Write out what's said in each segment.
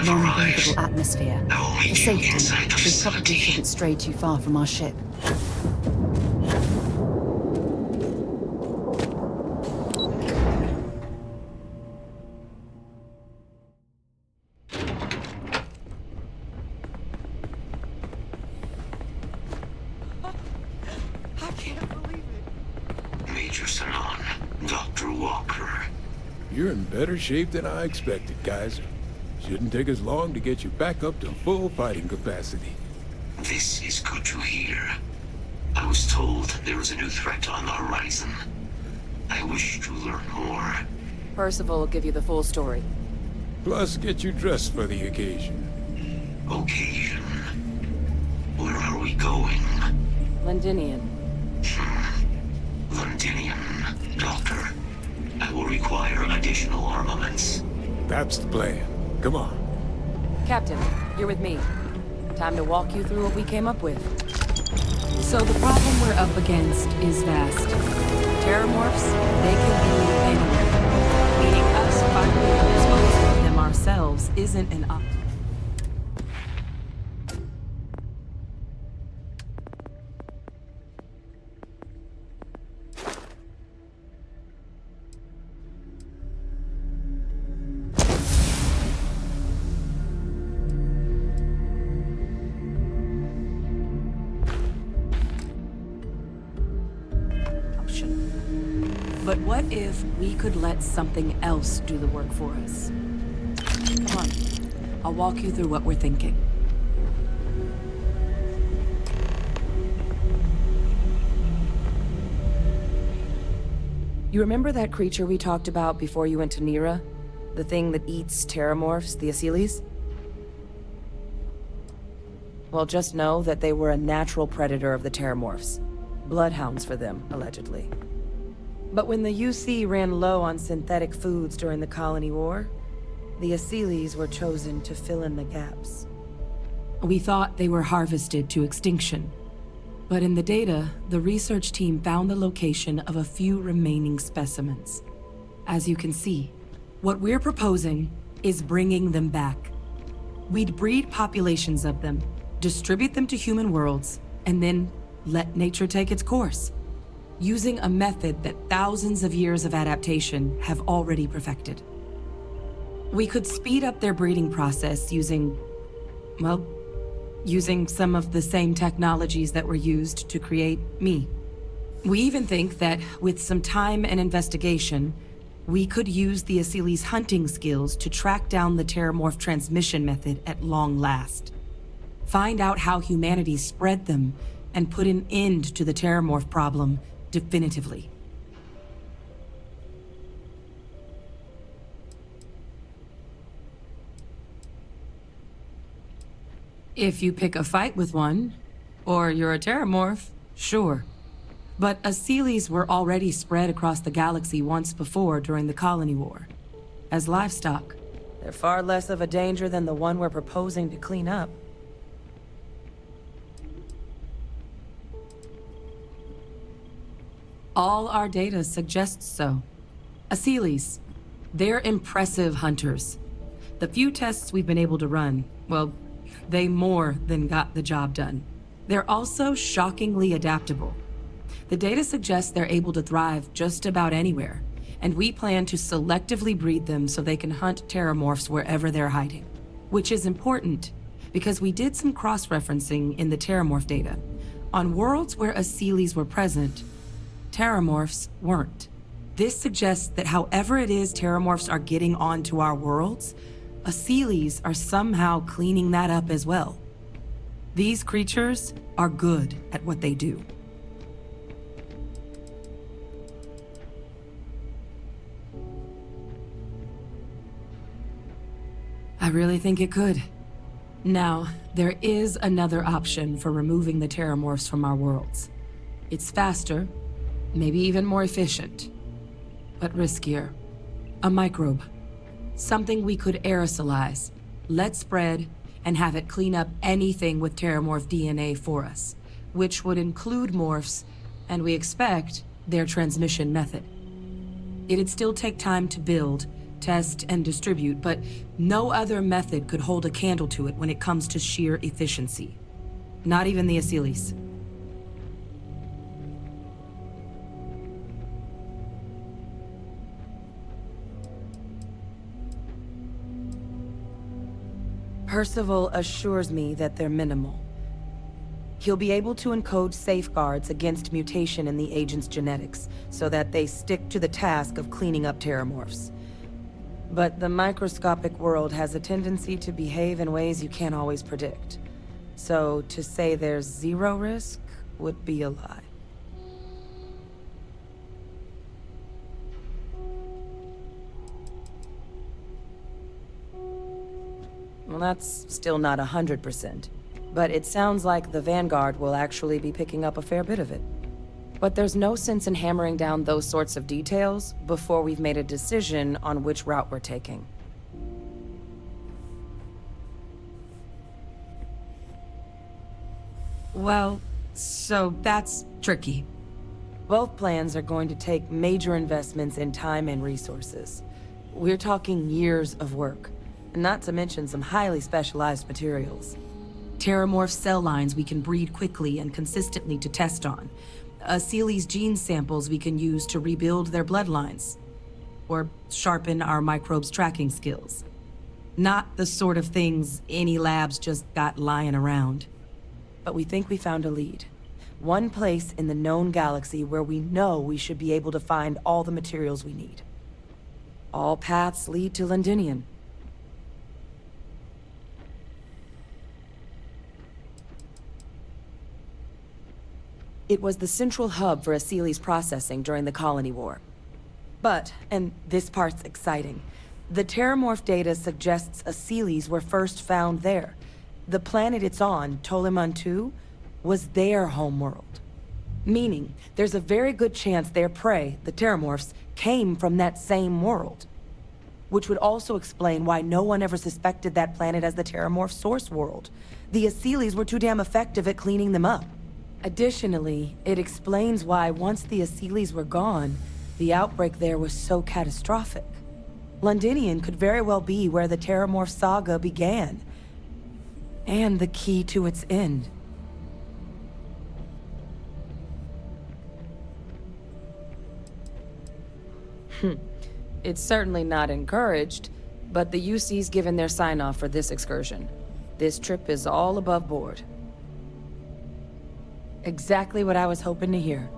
non-breathable atmosphere. For safety, we probably shouldn't stray too far from our ship. I can't believe it. Major Sanon, Dr. Walker. You're in better shape than I expected, Kaiser. Shouldn't take us long to get you back up to full fighting capacity. This is good to hear. I was told there was a new threat on the horizon. I wish to learn more. Percival will give you the full story. Plus, get you dressed for the occasion. Occasion. Where are we going? Londinian. Londinian, Doctor. I will require additional armaments. That's the plan. Come on. Captain, you're with me. Time to walk you through what we came up with. So the problem we're up against is vast. Terramorphs, they can be anywhere. Meaning us finally disposing of them ourselves isn't an option. But what if we could let something else do the work for us? Come on, I'll walk you through what we're thinking. You remember that creature we talked about before you went to Nira? The thing that eats terramorphs, the Asyles? Well, just know that they were a natural predator of the terramorphs. Bloodhounds for them, allegedly. But when the UC ran low on synthetic foods during the Colony War, the Asyles were chosen to fill in the gaps. We thought they were harvested to extinction. But in the data, the research team found the location of a few remaining specimens. As you can see, what we're proposing is bringing them back. We'd breed populations of them, distribute them to human worlds, and then let nature take its course, using a method that thousands of years of adaptation have already perfected. We could speed up their breeding process using some of the same technologies that were used to create me. We even think that with some time and investigation, we could use the Asyles' hunting skills to track down the Terramorph transmission method at long last. Find out how humanity spread them and put an end to the Terramorph problem definitively. If you pick a fight with one, or you're a Terramorph, sure. But Asyles were already spread across the galaxy once before during the Colony War. As livestock. They're far less of a danger than the one we're proposing to clean up. All our data suggests so. Asyles, they're impressive hunters. The few tests we've been able to run, well, they more than got the job done. They're also shockingly adaptable. The data suggests they're able to thrive just about anywhere, and we plan to selectively breed them so they can hunt terramorphs wherever they're hiding. Which is important, because we did some cross-referencing in the terramorph data. On worlds where Asyles were present, terramorphs weren't. This suggests that however it is terramorphs are getting onto our worlds, Asyles are somehow cleaning that up as well. These creatures are good at what they do. I really think it could. Now, there is another option for removing the terramorphs from our worlds. It's faster, maybe even more efficient, but riskier. A microbe. Something we could aerosolize, let spread, and have it clean up anything with terramorph DNA for us, which would include morphs, and we expect their transmission method. It'd still take time to build, test, and distribute, but no other method could hold a candle to it when it comes to sheer efficiency. Not even the Asylees. Percival assures me that they're minimal. He'll be able to encode safeguards against mutation in the agent's genetics, so that they stick to the task of cleaning up terramorphs. But the microscopic world has a tendency to behave in ways you can't always predict. So to say there's zero risk would be a lie. Well, that's still not 100%. But it sounds like the Vanguard will actually be picking up a fair bit of it. But there's no sense in hammering down those sorts of details before we've made a decision on which route we're taking. Well, so that's tricky. Both plans are going to take major investments in time and resources. We're talking years of work, not to mention some highly specialized materials. Terramorph cell lines we can breed quickly and consistently to test on. Asylees gene samples we can use to rebuild their bloodlines. Or sharpen our microbes tracking skills. Not the sort of things any labs just got lying around. But we think we found a lead. One place in the known galaxy where we know we should be able to find all the materials we need. All paths lead to Londinian. It was the central hub for Asylees processing during the Colony War. But, and this part's exciting, the Terramorph data suggests Asylees were first found there. The planet it's on, Toliman 2, was their homeworld. Meaning, there's a very good chance their prey, the Terramorphs, came from that same world. Which would also explain why no one ever suspected that planet as the Terramorph source world. The Asylees were too damn effective at cleaning them up. Additionally, it explains why once the Asylees were gone, the outbreak there was so catastrophic. Londinian could very well be where the Terramorph saga began. And the key to its end. It's certainly not encouraged, but the UC's given their sign-off for this excursion. This trip is all above board. Exactly what I was hoping to hear.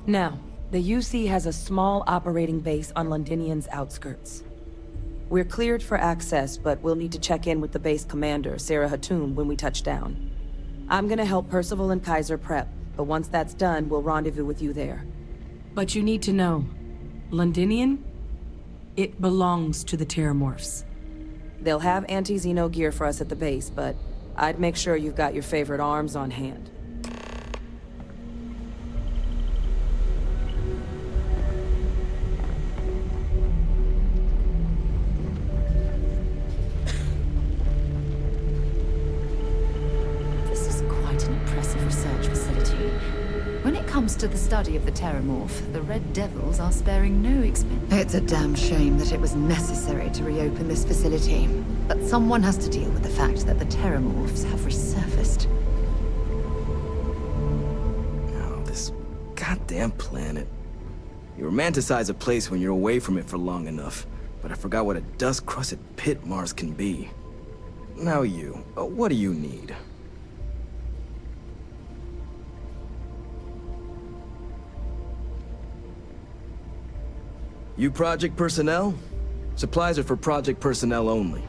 Now, the UC has a small operating base on Londinian's outskirts. We're cleared for access, but we'll need to check in with the base commander, Sarah Hatoum, when we touch down. I'm gonna help Percival and Kaiser prep, but once that's done, we'll rendezvous with you there. But you need to know, Londinian, it belongs to the Terramorphs. They'll have anti-Xeno gear for us at the base, but I'd make sure you've got your favorite arms on hand. To the study of the Terramorph, the Red Devils are sparing no expense. It's a damn shame that it was necessary to reopen this facility. But someone has to deal with the fact that the Terramorphs have resurfaced. Oh, this goddamn planet. You romanticize a place when you're away from it for long enough, but I forgot what a dust-crusted pit Mars can be. Now you, what do you need? You project personnel? Supplies are for project personnel only.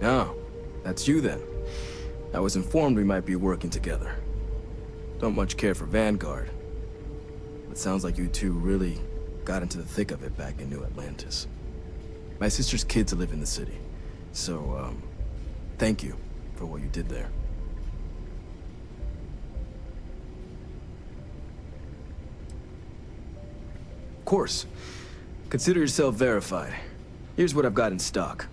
Oh, that's you then. I was informed we might be working together. Don't much care for Vanguard. But sounds like you two really got into the thick of it back in New Atlantis. My sister's kids live in the city, so, thank you for what you did there. Of course. Consider yourself verified. Here's what I've got in stock.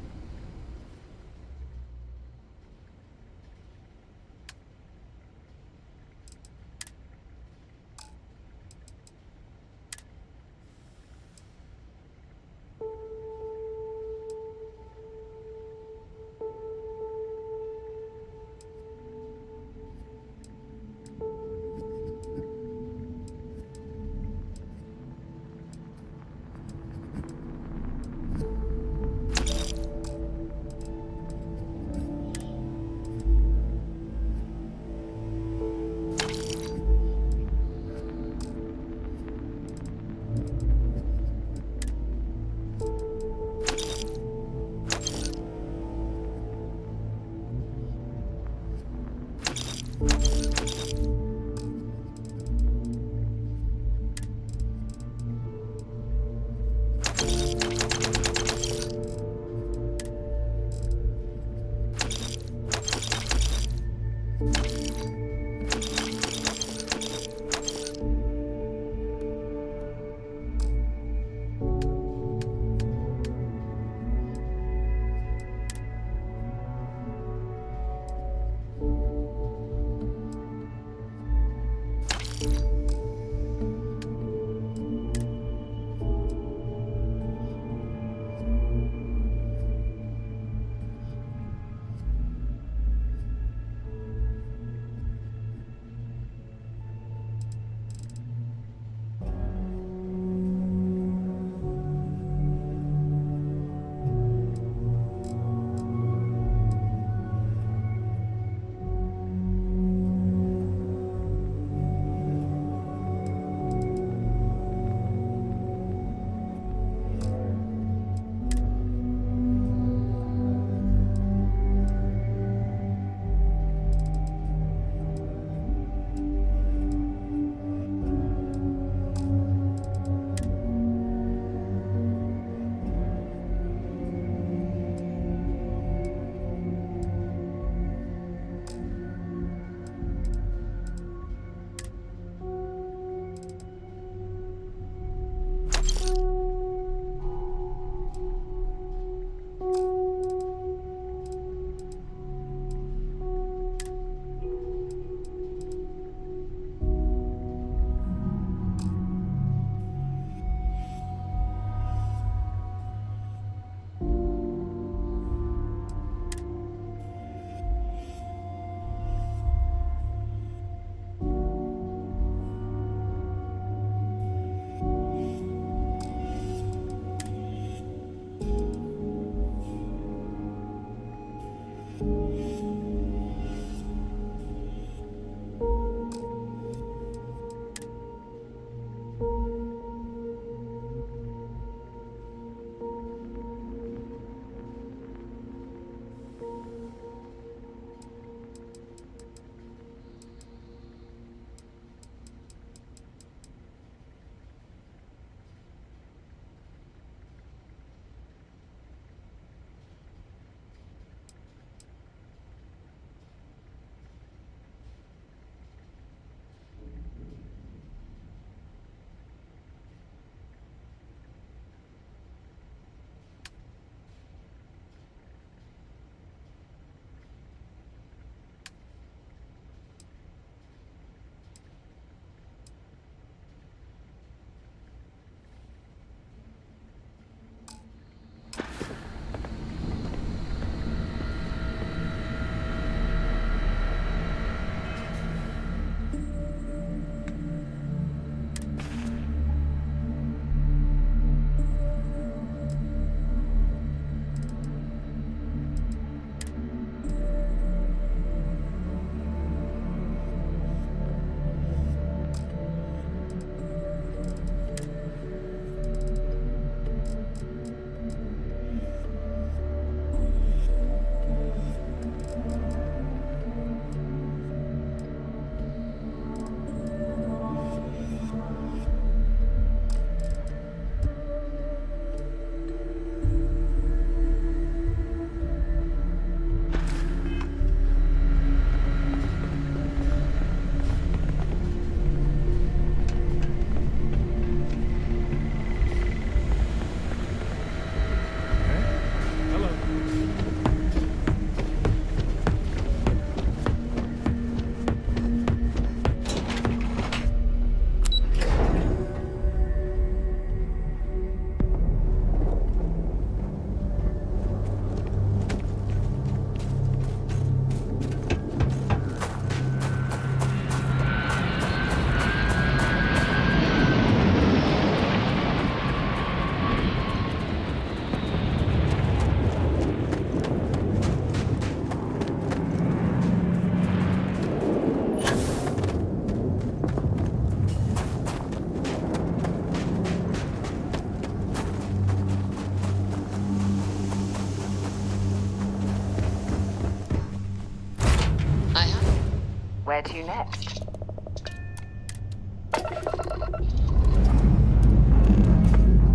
Where to next?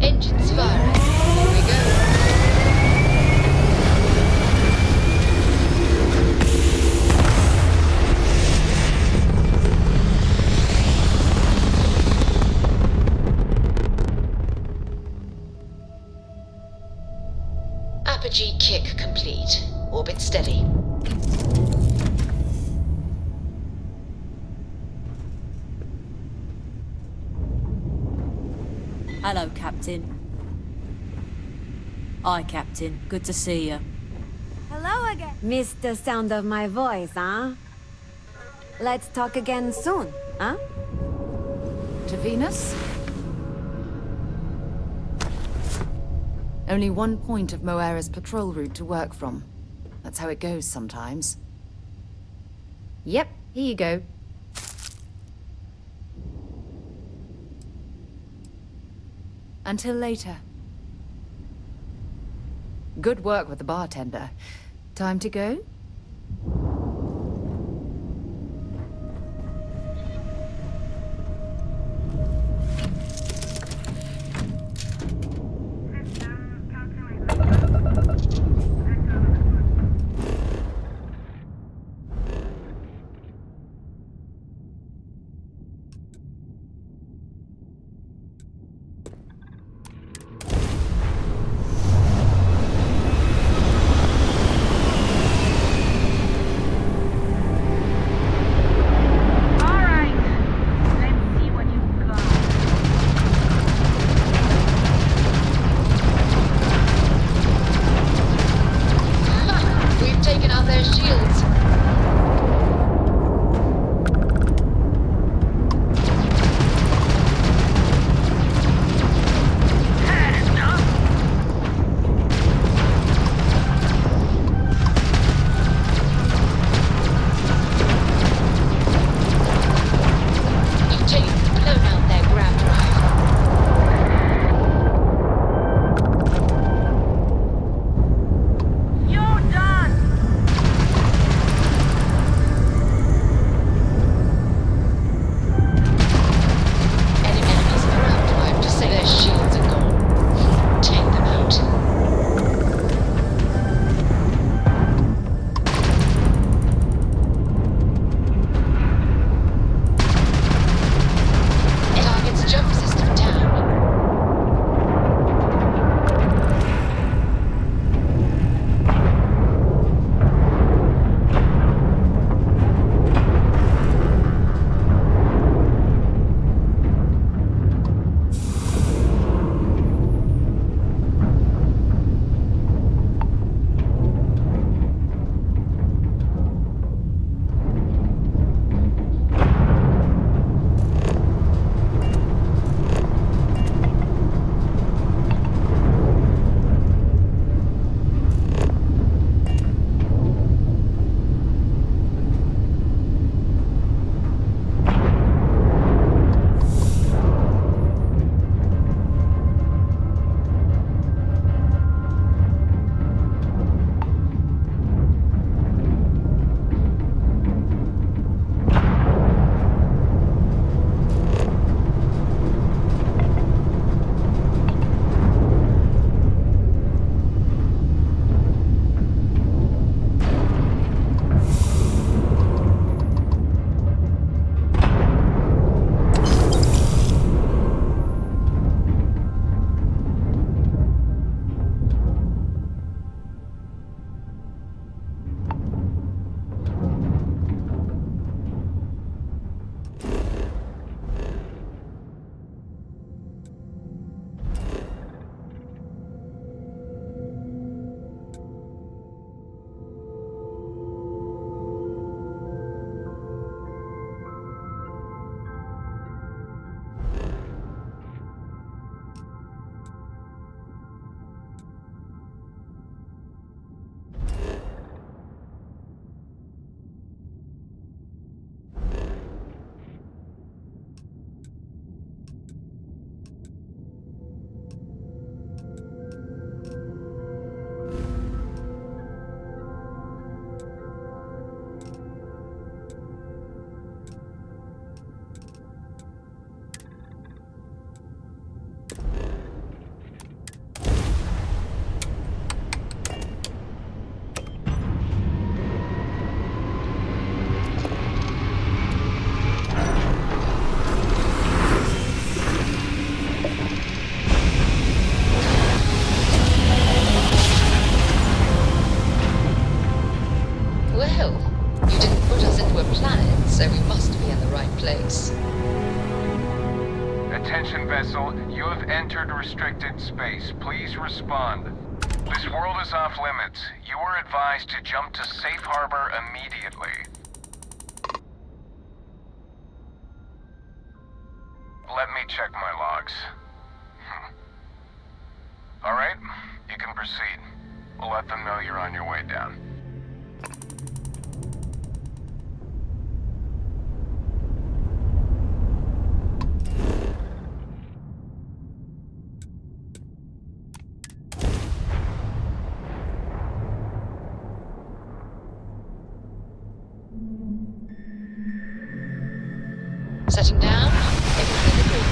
Engines firing. Here we go. Apogee kick complete. Orbit steady. Hello, Captain. Hi, Captain. Good to see you. Hello again. Missed the sound of my voice, huh? Let's talk again soon, huh? To Venus? Only one point of Moira's patrol route to work from. That's how it goes sometimes. Yep, here you go. Until later. Good work with the bartender. Time to go? We've taken out their shields. You've blown out their grav drive. so we must be in the right place. Attention vessel, you have entered restricted space. Please respond. This world is off limits. You are advised to jump to safe harbor immediately. Let me check my logs. Alright, you can proceed. We'll let them know you're on your way down. Setting down, everything agreed.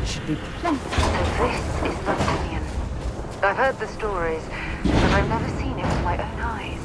Should be plenty. So this is the Dominion. I've heard the stories, but I've never seen it with my own eyes.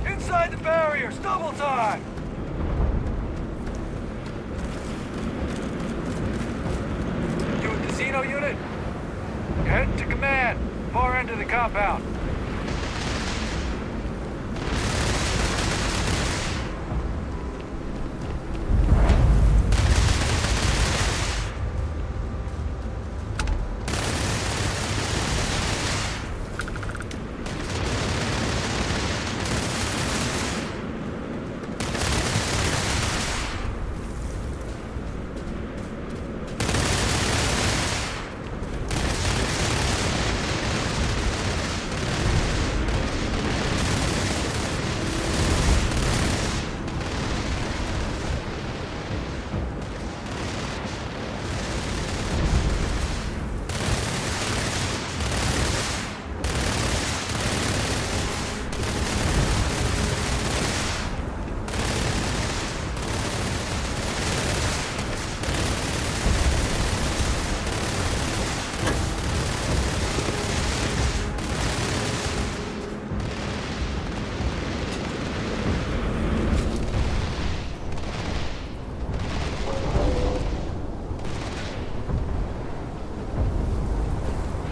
Inside the barriers, double time! You a casino unit? Head to command, far end of the compound.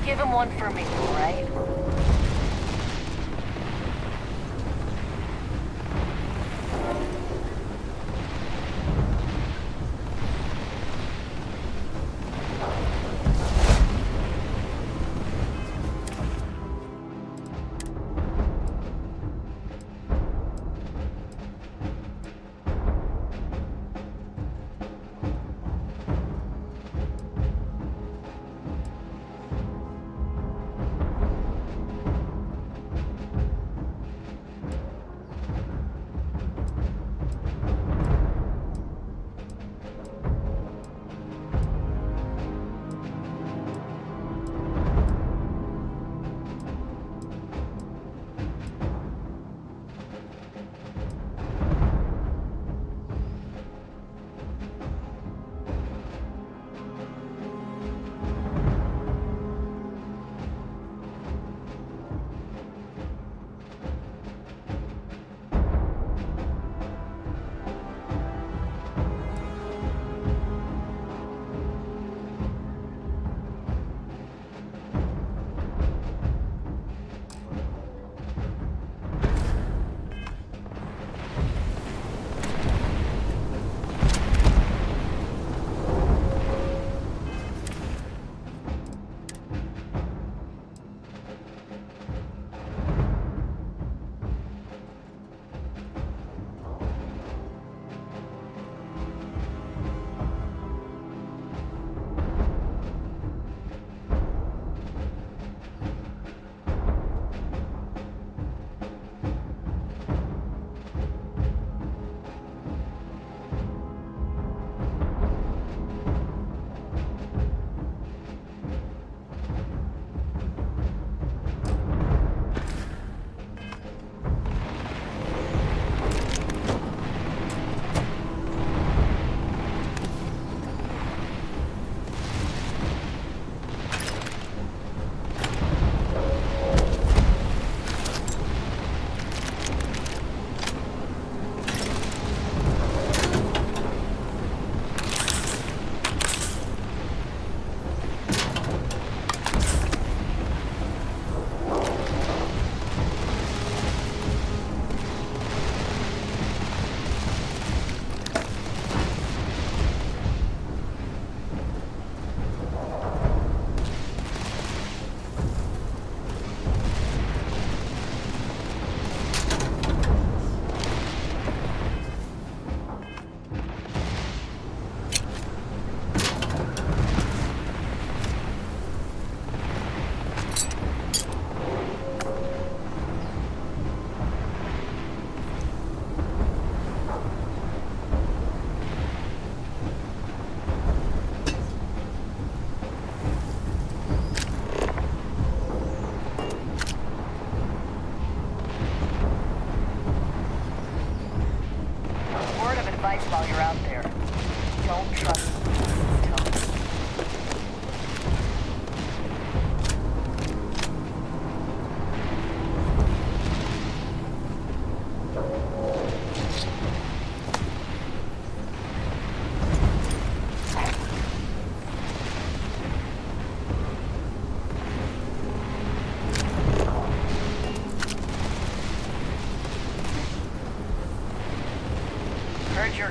Give him one for me, all right?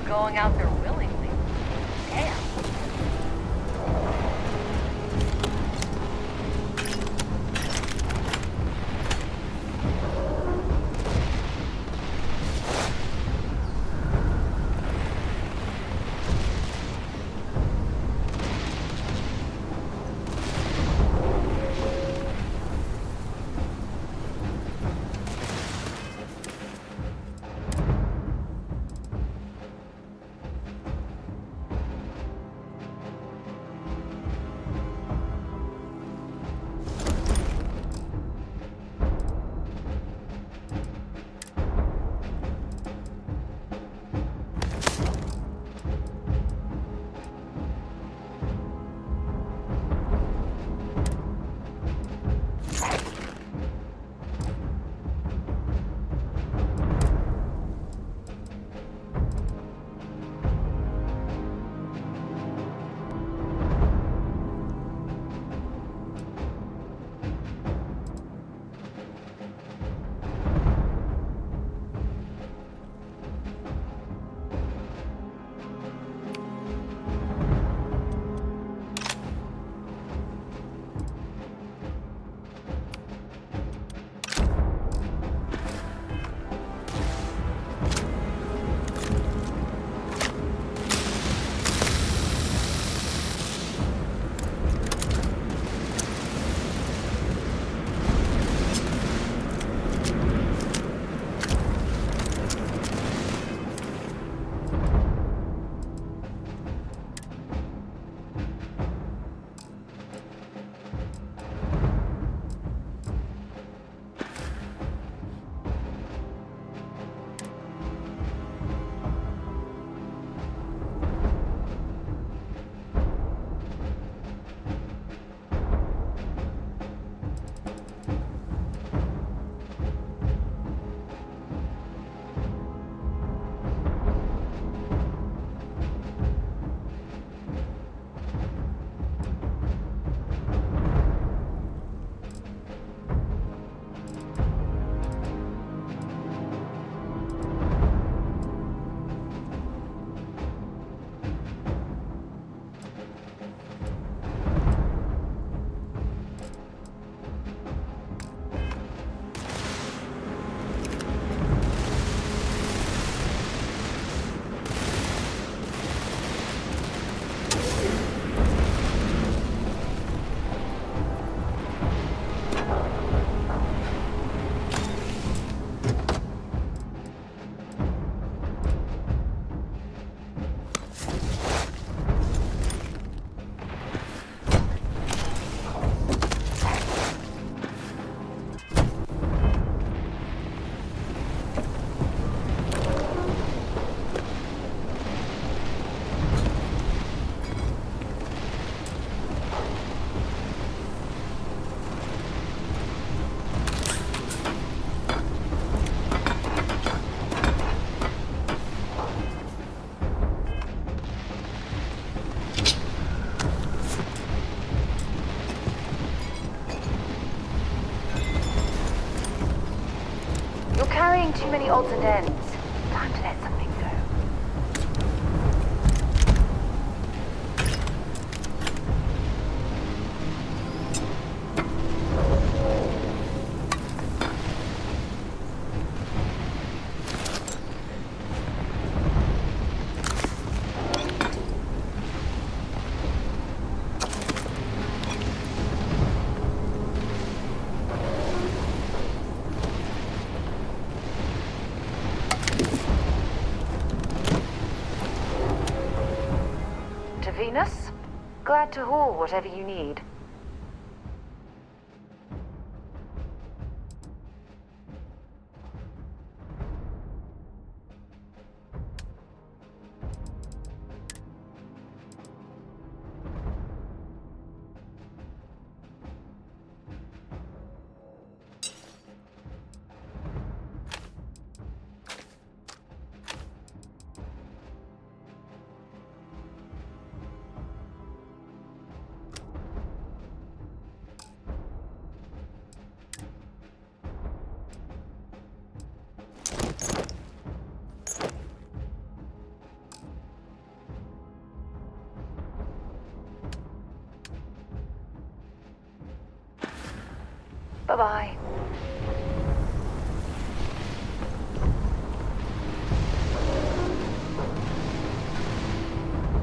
going out there willingly. Damn. Carrying too many odds and ends. Time to let something go. Venus? Glad to haul whatever you need. Bye-bye.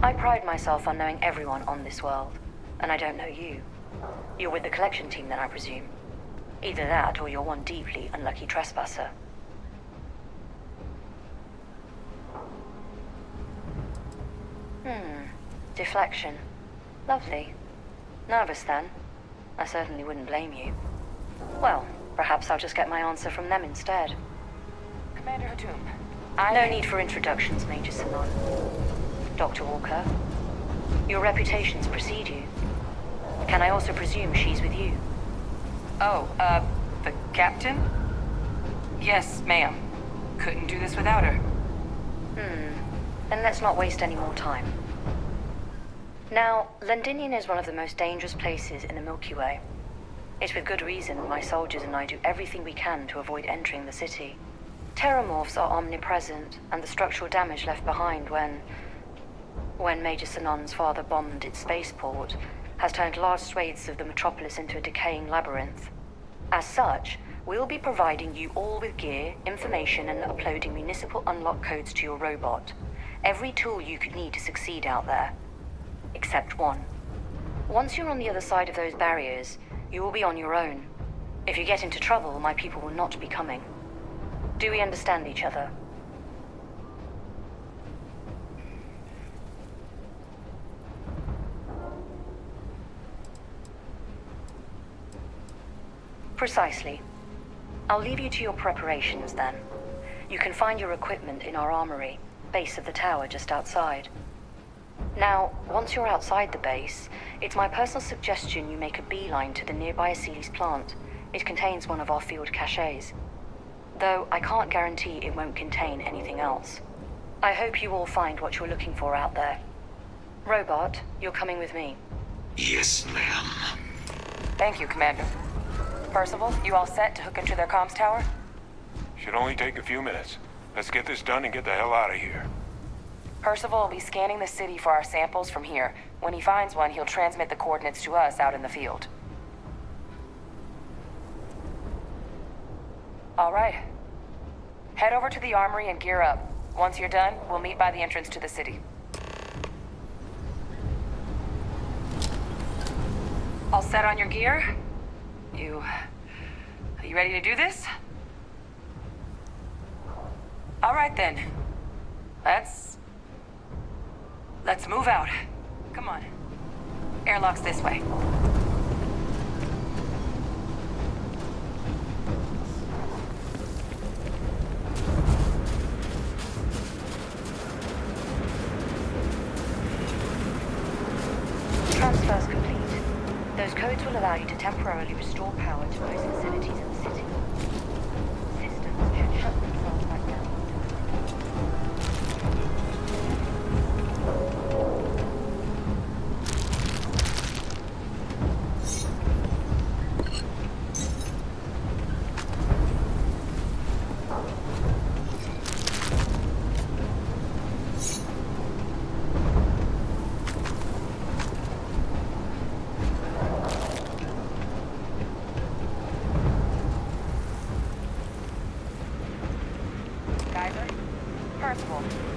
I pride myself on knowing everyone on this world, and I don't know you. You're with the collection team then, I presume. Either that, or you're one deeply unlucky trespasser. Deflection. Lovely. Nervous then? I certainly wouldn't blame you. Well, perhaps I'll just get my answer from them instead. Commander Hatum, No need for introductions, Major Simon. Dr. Walker, your reputations precede you. Can I also presume she's with you? Oh, the captain? Yes, ma'am. Couldn't do this without her. Then let's not waste any more time. Now, Londinium is one of the most dangerous places in the Milky Way. It's with good reason my soldiers and I do everything we can to avoid entering the city. Terramorphs are omnipresent, and the structural damage left behind when Major Sinan's father bombed its spaceport has turned large swathes of the metropolis into a decaying labyrinth. As such, we'll be providing you all with gear, information, and uploading municipal unlock codes to your robot. Every tool you could need to succeed out there. Except one. Once you're on the other side of those barriers, you will be on your own. If you get into trouble, my people will not be coming. Do we understand each other? Precisely. I'll leave you to your preparations then. You can find your equipment in our armory, base of the tower just outside. Now, once you're outside the base, it's my personal suggestion you make a beeline to the nearby Aceles plant. It contains one of our field caches. Though I can't guarantee it won't contain anything else. I hope you all find what you're looking for out there. Robot, you're coming with me. Yes, ma'am. Thank you, Commander. Percival, you all set to hook into their comms tower? Should only take a few minutes. Let's get this done and get the hell out of here. Percival will be scanning the city for our samples from here. When he finds one, he'll transmit the coordinates to us out in the field. All right. Head over to the armory and gear up. Once you're done, we'll meet by the entrance to the city. All set on your gear? Are you ready to do this? All right then. Let's move out. Come on. Airlock's this way. Transfer's complete. Those codes will allow you to temporarily restore power to most facilities in the city. Systems should shut themselves back down.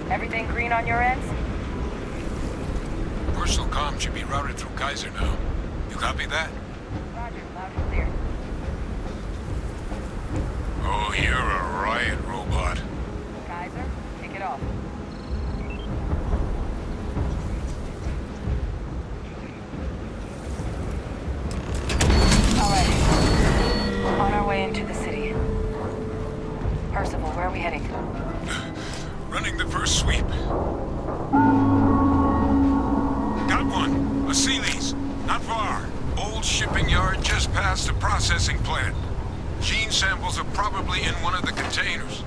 Everything green on your ends? Personal comm should be routed through Kaiser now. You copy that? Roger, loud and clear. Oh, you're a riot robot. Kaiser, kick it off. All right. On our way into the city. Percival, where are we heading? Running the first sweep. Got one. Aceles. Not far. Old shipping yard just past the processing plant. Gene samples are probably in one of the containers.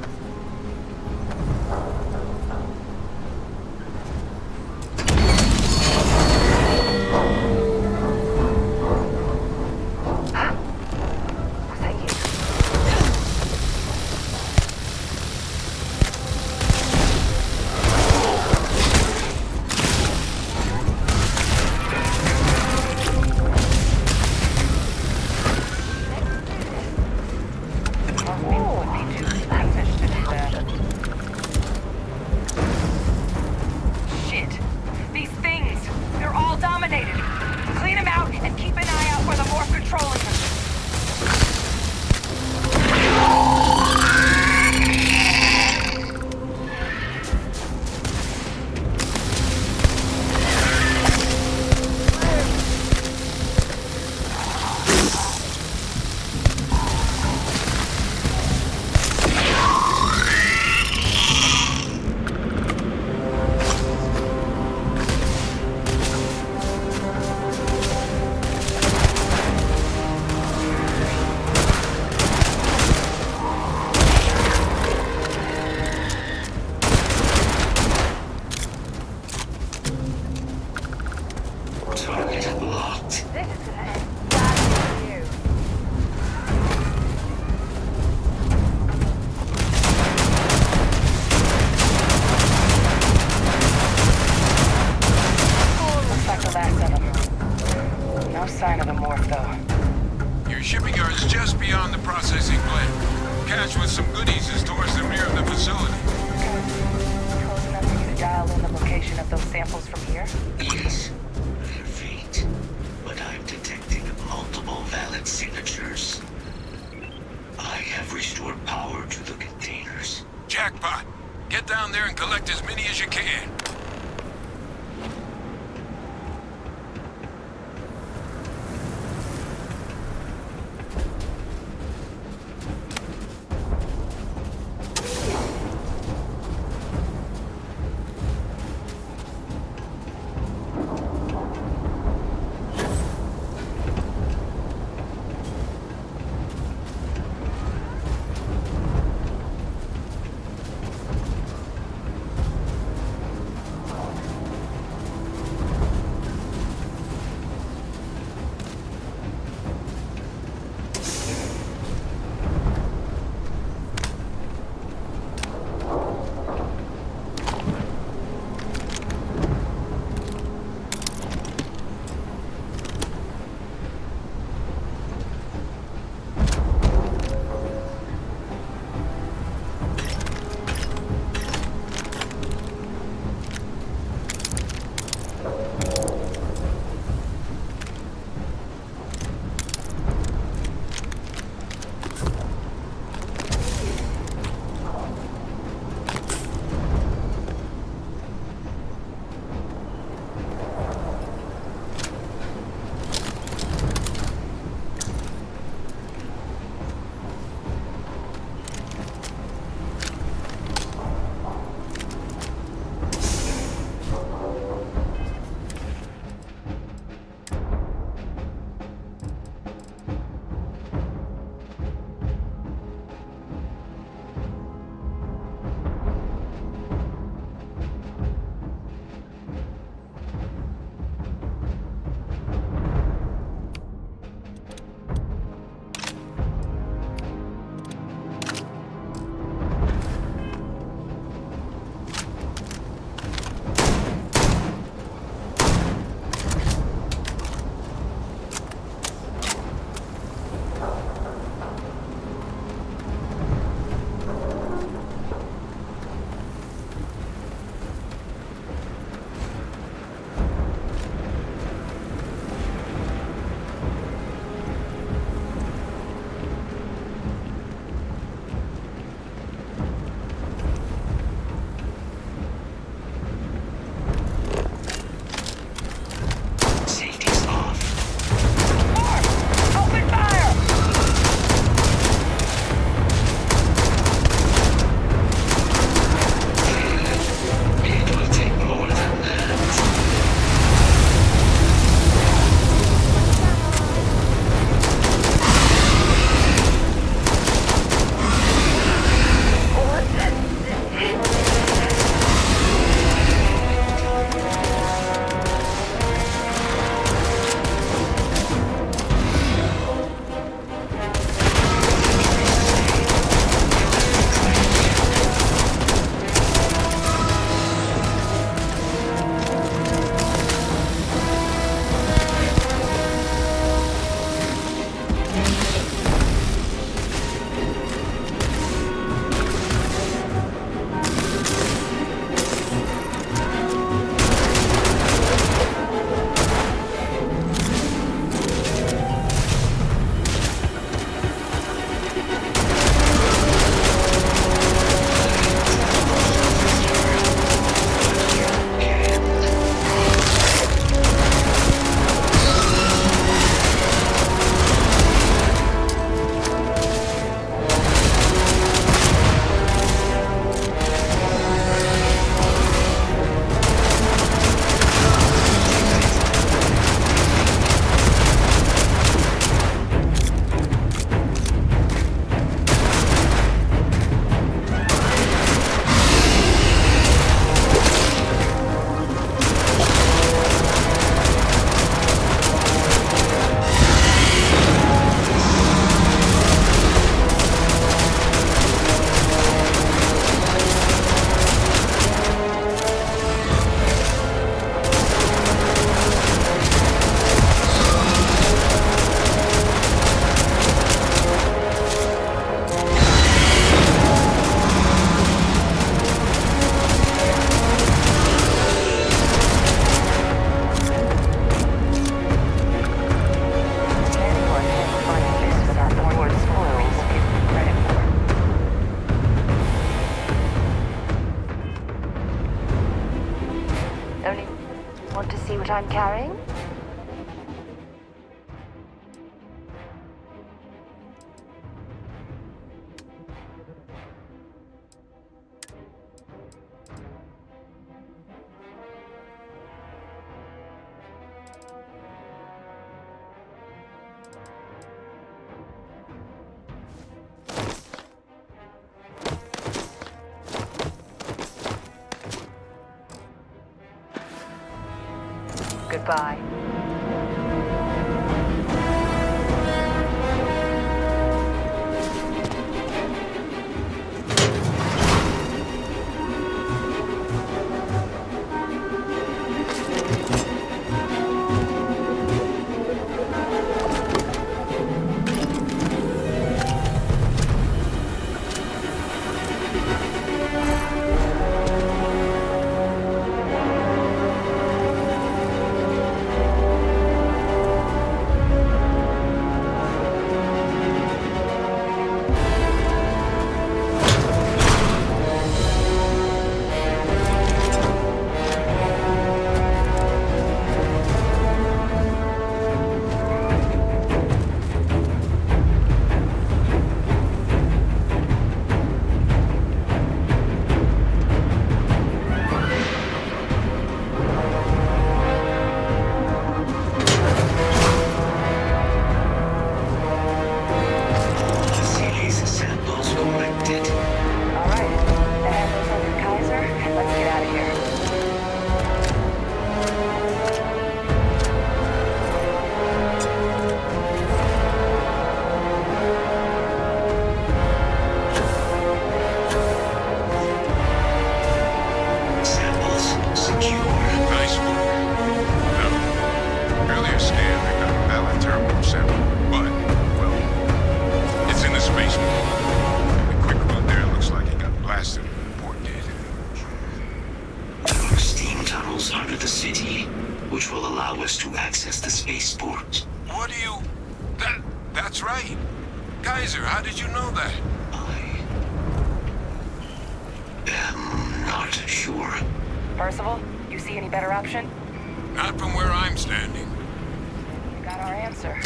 Was that you? just beyond the processing plant. Cache with some goodies is towards the rear of the facility. Close enough for you to dial in the location of those samples from here? Yes, they're faint, but I've detected multiple valid signatures. I have restored power to the containers. Jackpot! Get down there and collect as many as you can. what I'm carrying? Goodbye. That's right. Kaiser, how did you know that? I am not sure. Percival, you see any better option? Not from where I'm standing. You got our answer.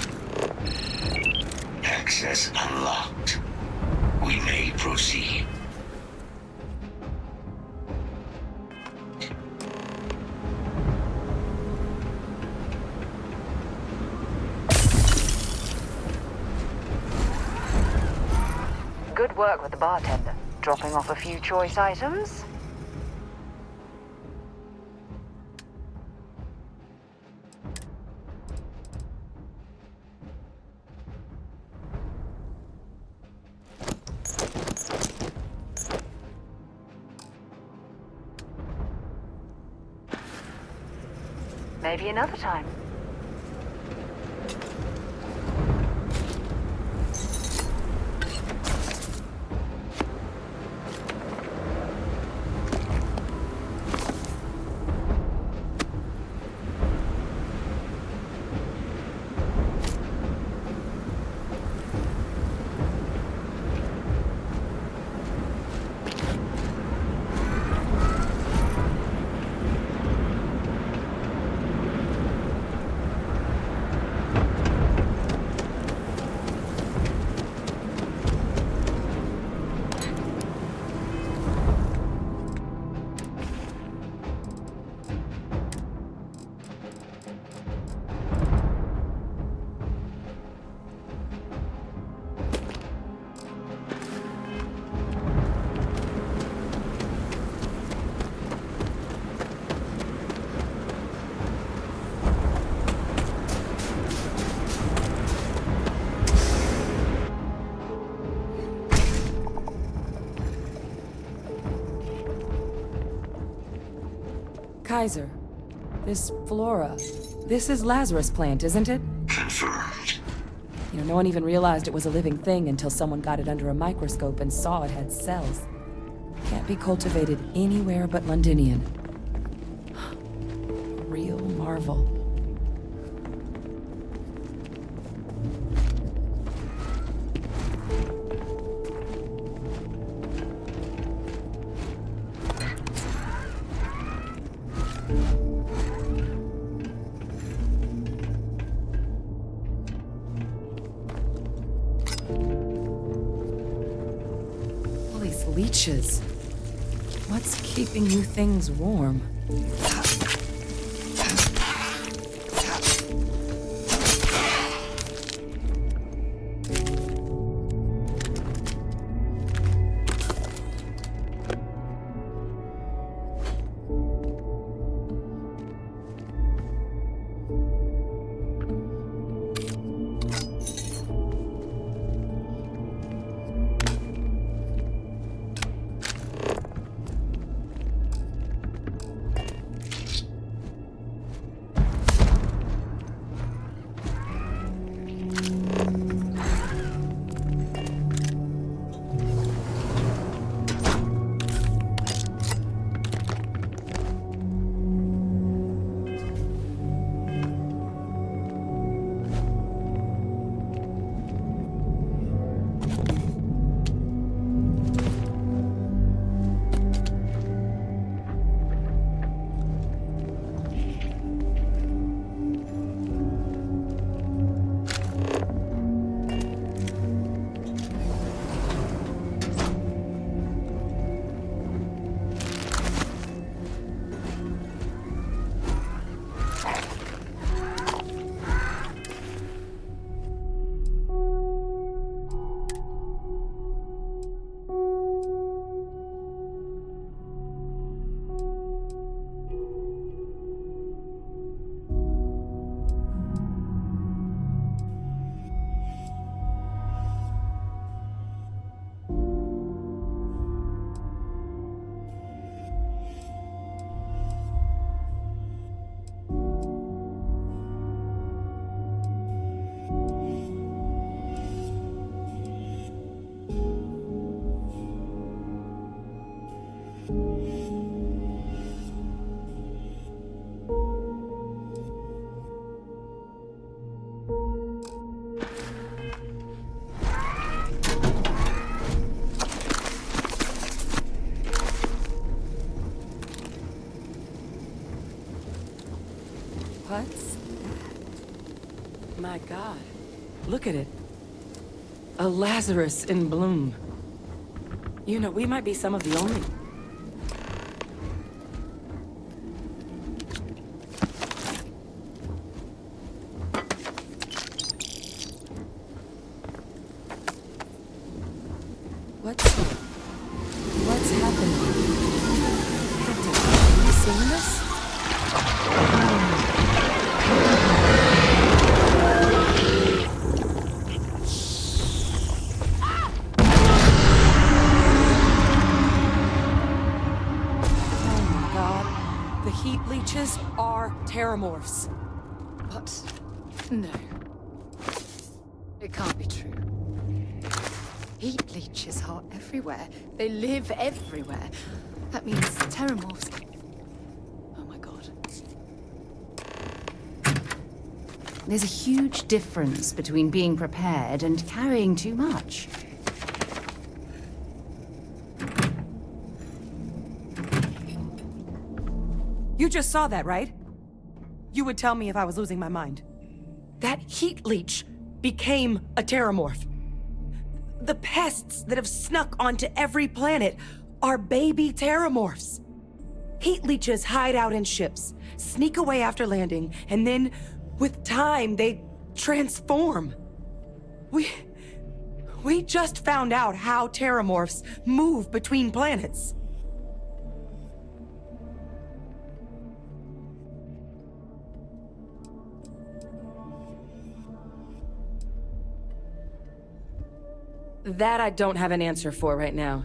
Access unlocked. We may proceed. Good work with the bartender. Dropping off a few choice items. Maybe another time. Kaiser, this flora, this is Lazarus plant, isn't it? Confirmed. You know, no one even realized it was a living thing until someone got it under a microscope and saw it had cells. Can't be cultivated anywhere but Londinian. Real marvel. leeches. What's keeping you things warm? What's that? My God, look at it. A Lazarus in bloom. You know, we might be some of the only... What's happening? Captain, have you seen this? Leeches are terramorphs. What? No. It can't be true. Heat leeches are everywhere. They live everywhere. That means terramorphs... Oh my god. There's a huge difference between being prepared and carrying too much. You just saw that, right? You would tell me if I was losing my mind. That heat leech became a terramorph. The pests that have snuck onto every planet are baby terramorphs. Heat leeches hide out in ships, sneak away after landing, and then, with time, they transform. We just found out how terramorphs move between planets. That I don't have an answer for right now.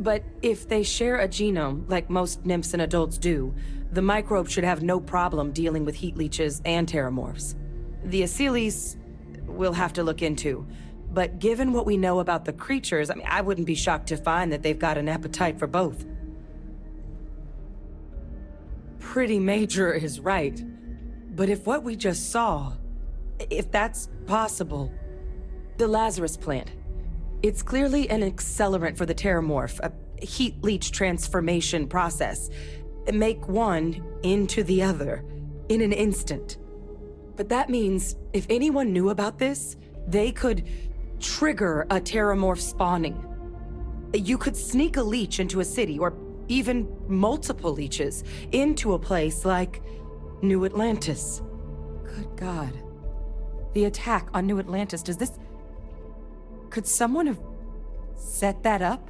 But if they share a genome, like most nymphs and adults do, the microbe should have no problem dealing with heat leeches and terramorphs. The Asylees, we'll have to look into. But given what we know about the creatures, I wouldn't be shocked to find that they've got an appetite for both. Pretty major is right. But if what we just saw, if that's possible, the Lazarus plant, it's clearly an accelerant for the terramorph, a heat leech transformation process. Make one into the other in an instant. But that means if anyone knew about this, they could trigger a terramorph spawning. You could sneak a leech into a city, or even multiple leeches, into a place like New Atlantis. Good God. The attack on New Atlantis, could someone have set that up?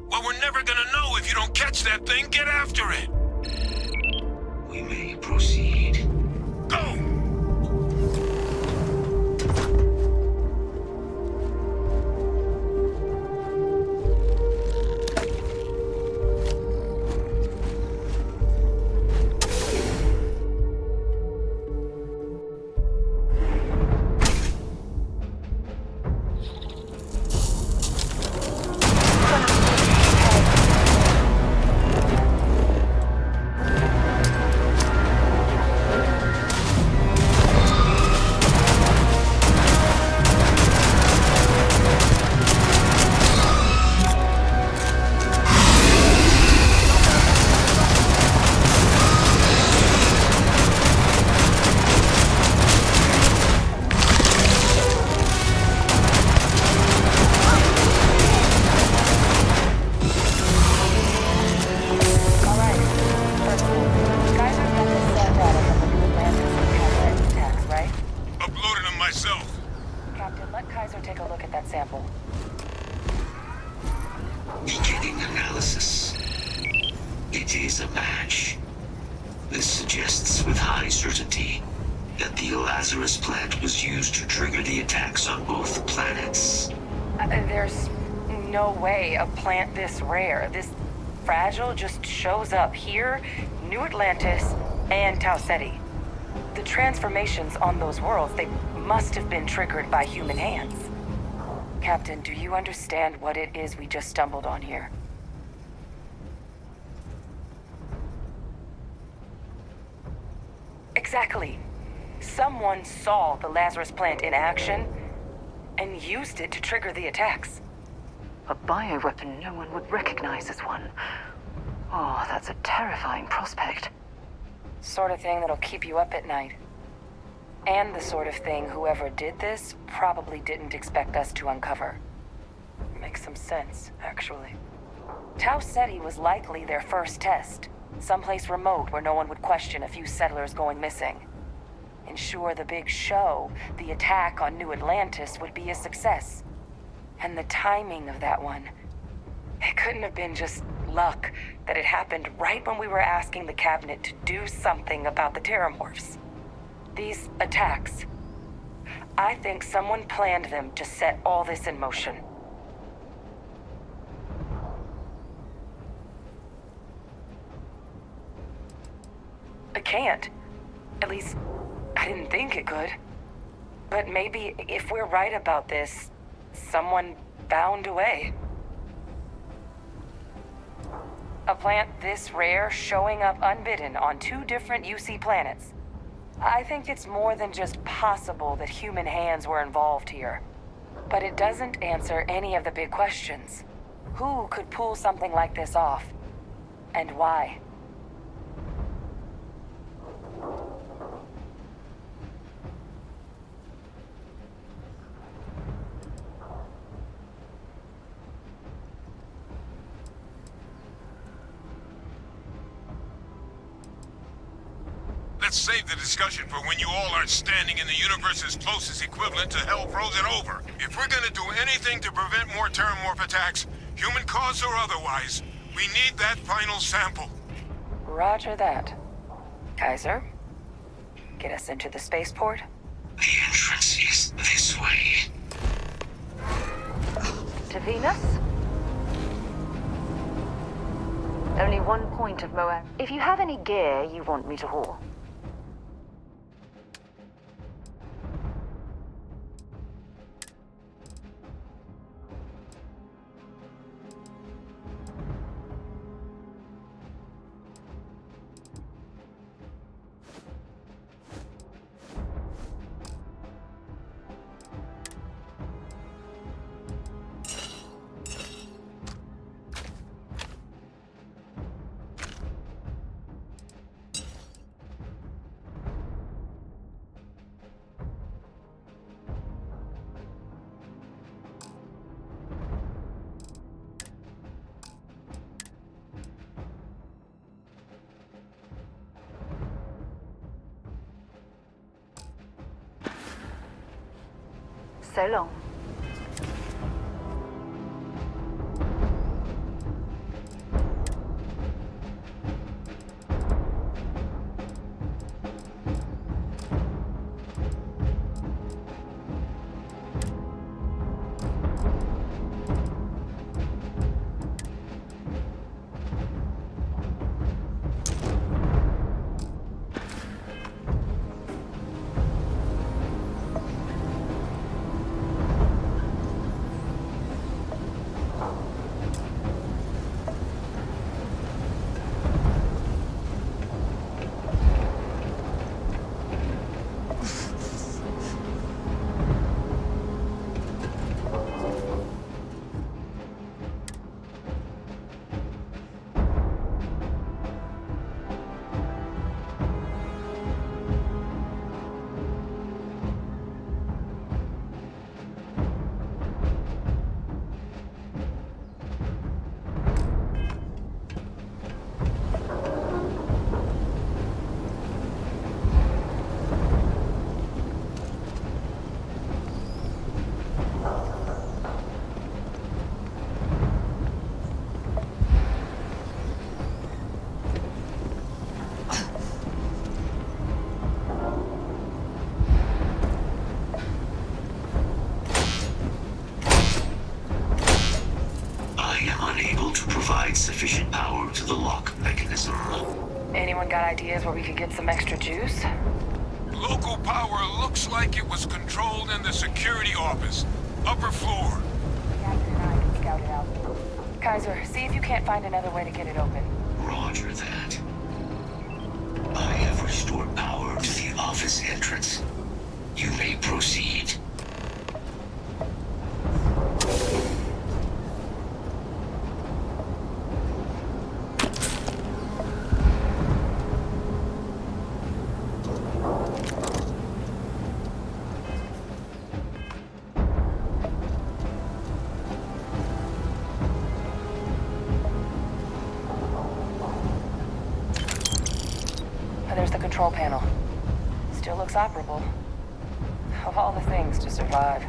Well, we're never gonna know if you don't catch that thing. Get after it! We may proceed. Go! Beginning analysis. It is a match. This suggests with high certainty that the Lazarus plant was used to trigger the attacks on both planets. There's no way a plant this rare, this fragile, just shows up here, New Atlantis, and Tau Ceti. The transformations on those worlds, they must have been triggered by human hands. Captain, do you understand what it is we just stumbled on here? Exactly. Someone saw the Lazarus plant in action and used it to trigger the attacks. A bioweapon no one would recognize as one. Oh, that's a terrifying prospect. Sort of thing that'll keep you up at night. And the sort of thing whoever did this probably didn't expect us to uncover. Makes some sense, actually. Tau Ceti was likely their first test. Someplace remote where no one would question a few settlers going missing. Ensure the big show, the attack on New Atlantis, would be a success. And the timing of that one, it couldn't have been just luck that it happened right when we were asking the cabinet to do something about the Terramorphs. These attacks, I think someone planned them to set all this in motion. It can't. At least, I didn't think it could. But maybe if we're right about this, someone found a way. A plant this rare showing up unbidden on 2 different UC planets. I think it's more than just possible that human hands were involved here. But it doesn't answer any of the big questions. Who could pull something like this off? And why? Let's save the discussion for when you all are standing in the universe's closest equivalent to hell frozen over. If we're gonna do anything to prevent more Terramorph attacks, human caused or otherwise, we need that final sample. Roger that. Kaiser, get us into the spaceport? The entrance is this way. To Venus? Only one point of Moab. If you have any gear you want me to haul. so long. Sufficient power to the lock mechanism. Anyone got ideas where we could get some extra juice? Local power looks like it was controlled in the security office. Upper floor. Captain and I can scout it out. Kaiser, see if you can't find another way to get it open. Roger that. I have restored power to the office entrance. You may proceed. There's the control panel. Still looks operable. Of all the things to survive.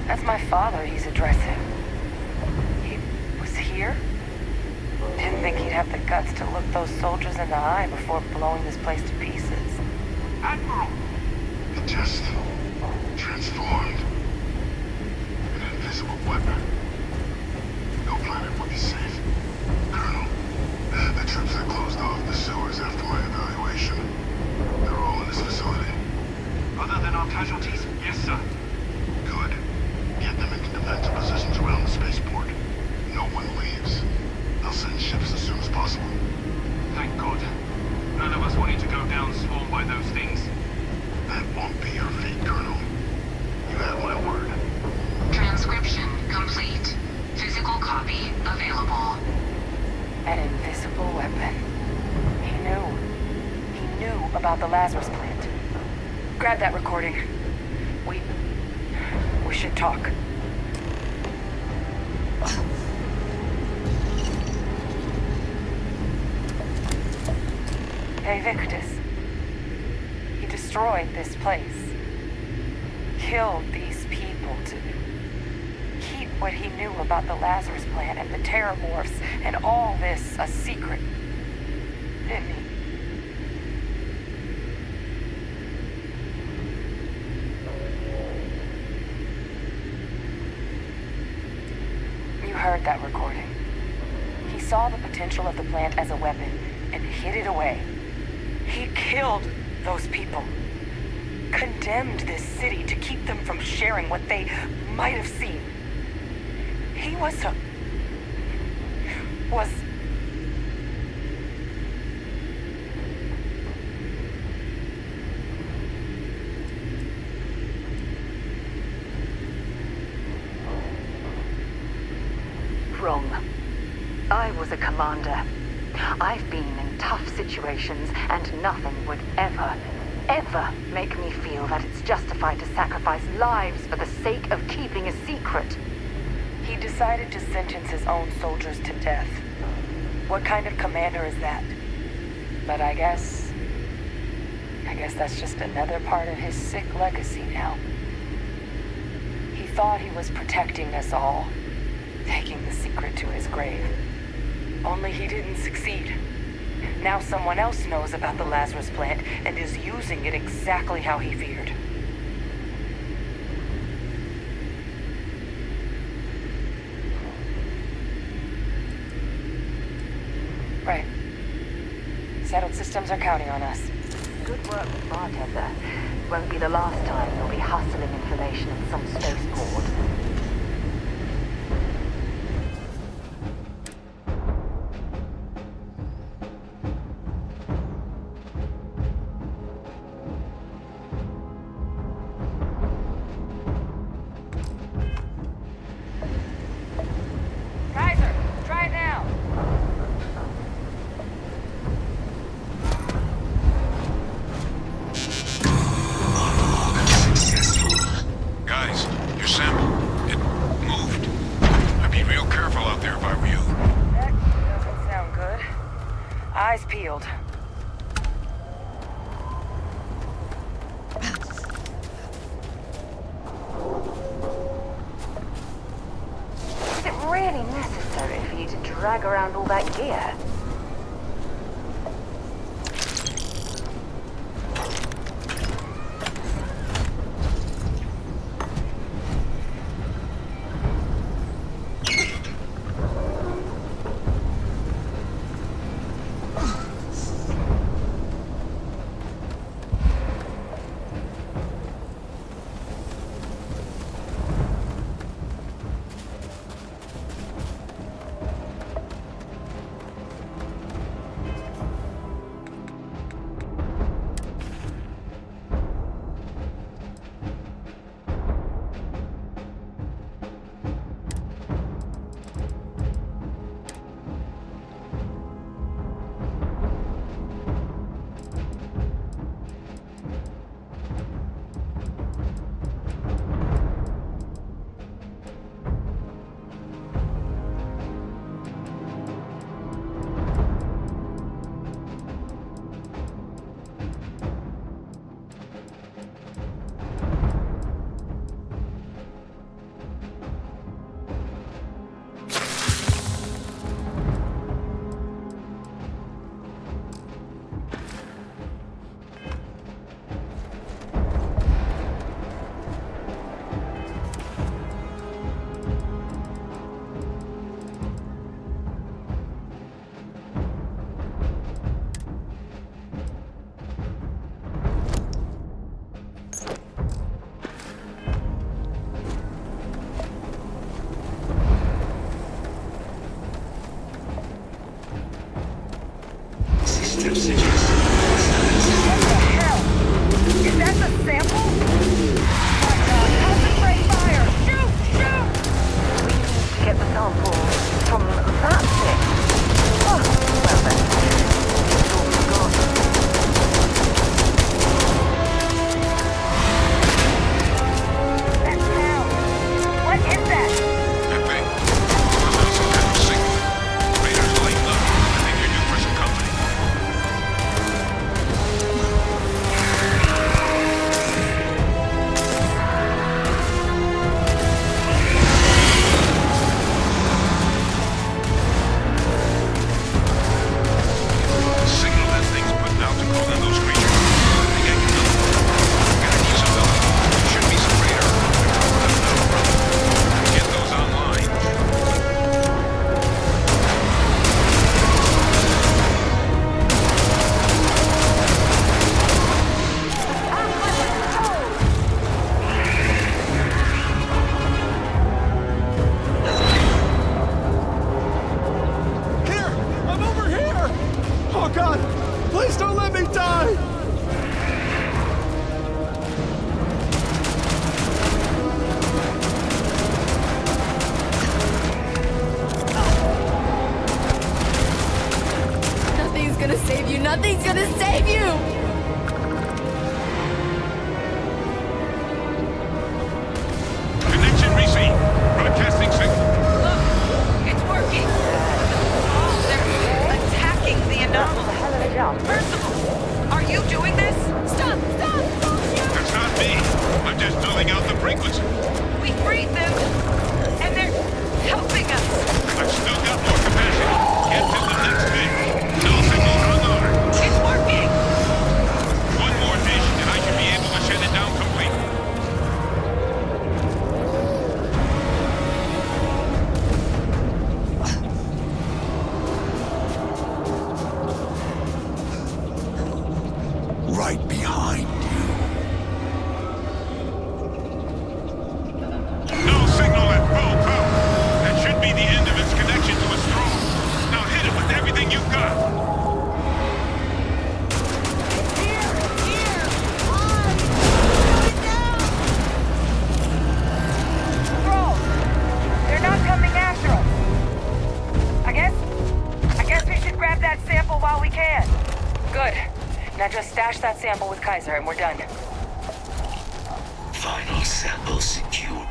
That's my father he's addressing. He was here? Didn't think he'd have the guts to look those soldiers in the eye before blowing this place to pieces. Admiral! It just transformed. An invisible weapon. No planet would be safe. Colonel, the troops that closed off the sewers after my evaluation, they're all in this facility. Other than our casualties? Yes, sir. Good. Get them into defensive positions around the spaceport. No one leaves. I'll send ships as soon as possible. Thank God. None of us wanted to go down swarmed by those things. That won't be your fate, Colonel. You have my word. Transcription complete. Physical copy available. An invisible weapon. He knew. He knew about the Lazarus plant. Grab that recording. We should talk. Hey, Victus. He destroyed this place. Killed these people to keep what he knew about the Lazarus plant and the Terramorphs and all this a secret. hit me. You heard that recording. He saw the potential of the plant as a weapon and hid it away. He killed those people. Condemned this city to keep them from sharing what they might have seen. He was wrong. I was a commander. I've been in tough situations, and nothing would ever make me feel that it's justified to sacrifice lives for the sake of keeping a secret. He decided to sentence his own soldiers to death. What kind of commander is that? But I guess that's just another part of his sick legacy now. He thought he was protecting us all, taking the secret to his grave. Only he didn't succeed. Now someone else knows about the Lazarus plant and is using it exactly how he feared. Right. Settled systems are counting on us. Good work, bartender. Won't be the last time you'll be hustling information in some spaceport. Eyes peeled. Is it really necessary for you to drag around all that gear? Oh God! Please don't let me die! Nothing's gonna save you! Nothing's gonna save you! Connection received. Broadcasting signal. Look, it's working. Oh, they're attacking the anomaly. Percival, are you doing this? Stop! That's not me. I'm just filling out the frequency. We freed them, and they're helping us. I've still got more capacity. Get to the next bit. Null signal unalarmed. It's working. One more dish, and I should be able to shut it down completely. Right behind you. No signal at full power. That should be the end of its connection to its throne. Now hit it with everything you've got. Bro, they're not coming after us. I guess we should grab that sample while we can. Good. Now just stash that sample with Kaiser and we're done. Final sample secure.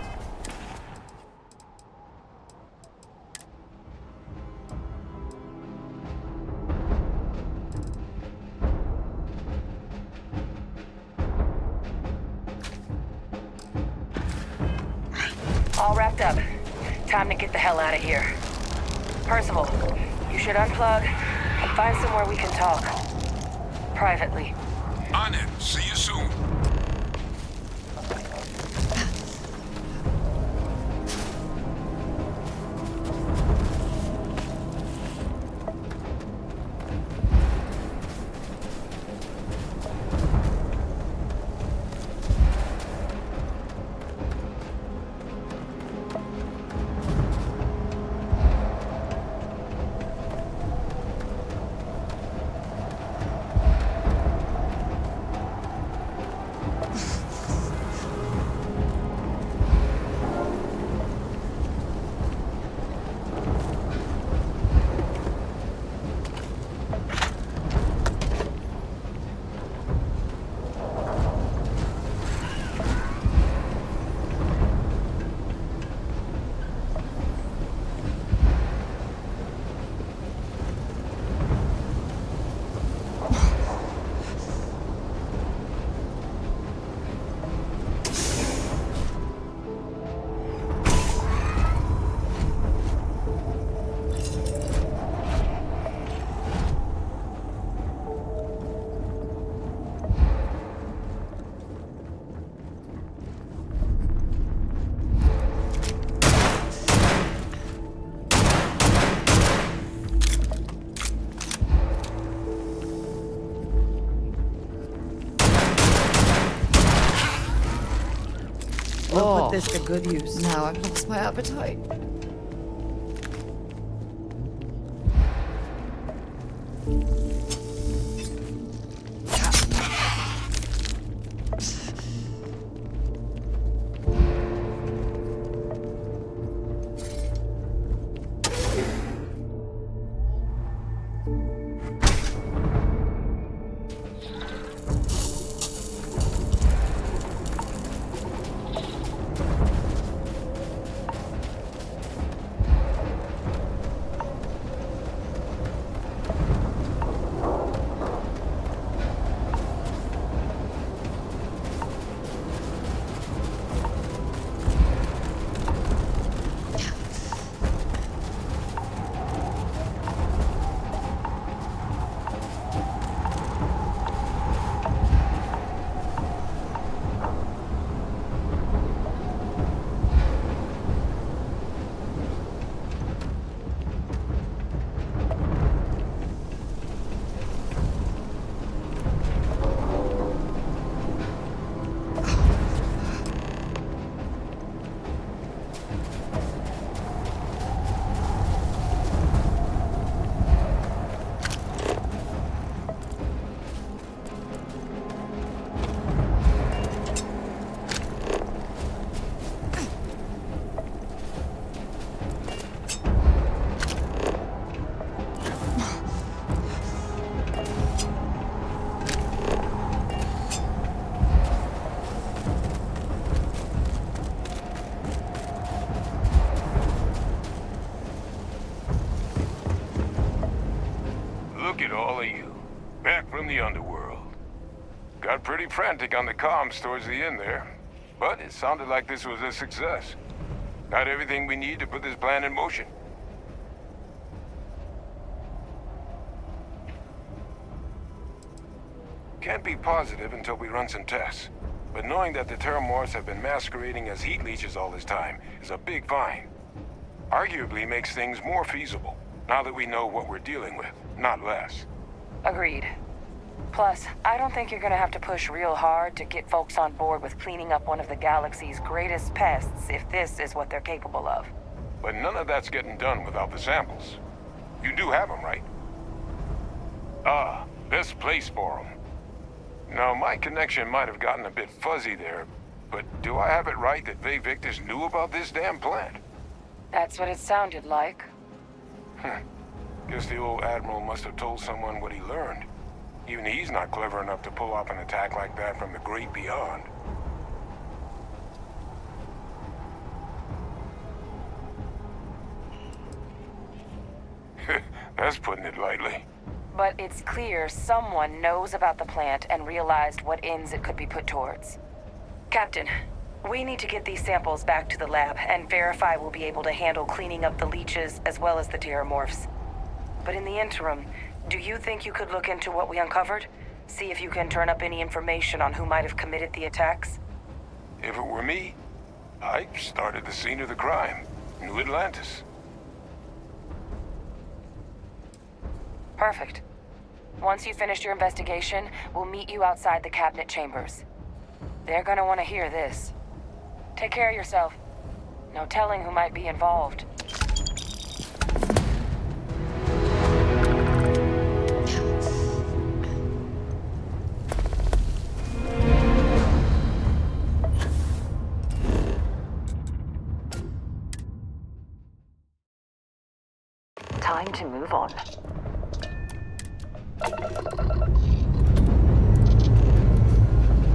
All wrapped up. Time to get the hell out of here. Percival, you should unplug and find somewhere we can talk. Privately. On it. See you soon. We'll put this to good use. Now I've lost my appetite. Look at all of you. Back from the underworld. Got pretty frantic on the comms towards the end there. But it sounded like this was a success. Got everything we need to put this plan in motion. Can't be positive until we run some tests. But knowing that the Terramorphs have been masquerading as heat leeches all this time is a big find. Arguably makes things more feasible, now that we know what we're dealing with, not less. Agreed. Plus, I don't think you're gonna have to push real hard to get folks on board with cleaning up one of the galaxy's greatest pests if this is what they're capable of. But none of that's getting done without the samples. You do have them, right? Ah, best place for them. Now, my connection might have gotten a bit fuzzy there, but do I have it right that Vay Victus knew about this damn plant? That's what it sounded like. Guess the old Admiral must have told someone what he learned. Even he's not clever enough to pull off an attack like that from the great beyond. That's putting it lightly. But it's clear someone knows about the plant and realized what ends it could be put towards. Captain, we need to get these samples back to the lab and verify we'll be able to handle cleaning up the leeches as well as the Terramorphs. But in the interim, do you think you could look into what we uncovered? See if you can turn up any information on who might have committed the attacks? If it were me, I'd started the scene of the crime. New Atlantis. Perfect. Once you finish your investigation, we'll meet you outside the cabinet chambers. They're gonna want to hear this. Take care of yourself. No telling who might be involved. Time to move on.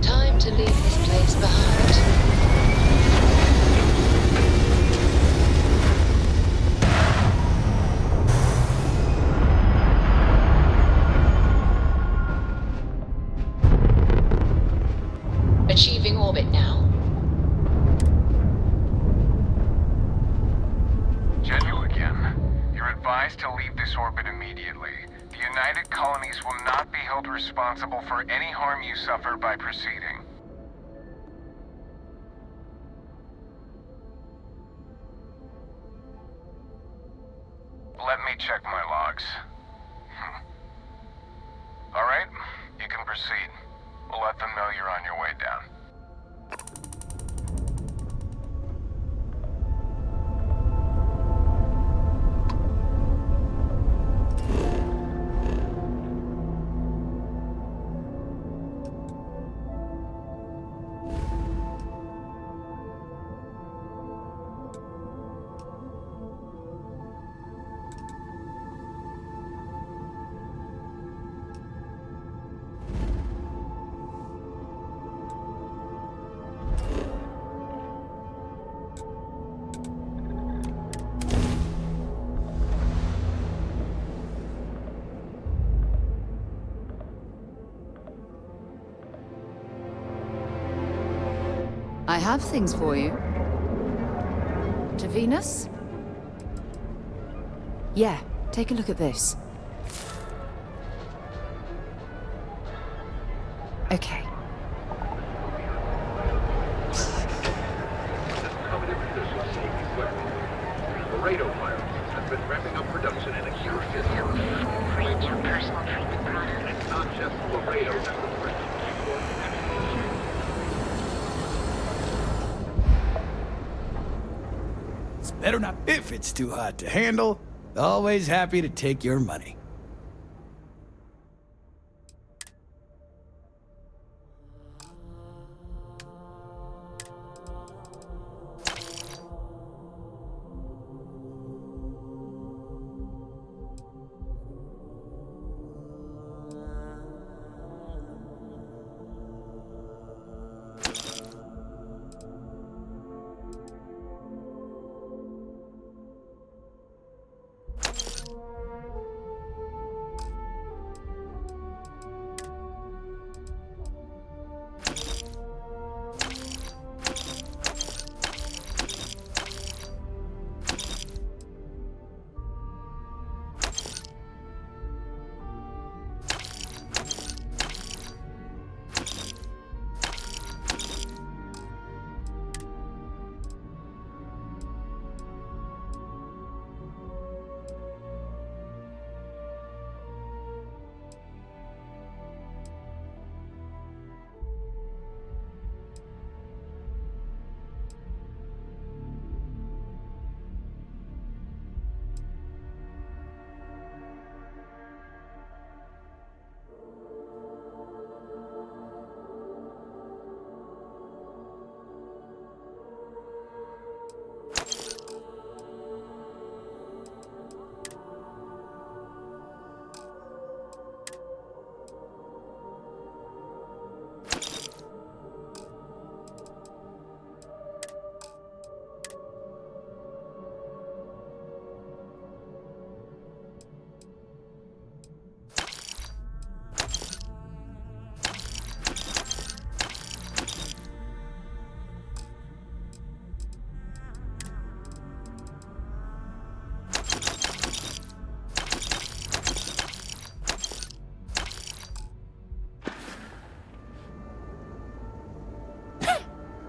Time to leave this place behind. Achieving orbit now. Genu again. You're advised to leave this orbit immediately. The United Colonies will not be held responsible for any harm you suffer by proceeding. Let me check my logs. All right, you can proceed. We'll let them know you're on your way down. I have things for you. To Venus? Yeah, take a look at this. Okay. Laredo Fire has been ramping up production in a huge Bring your personal treatment product. And it's not just Laredo that was Better not. If it's too hot to handle, always happy to take your money.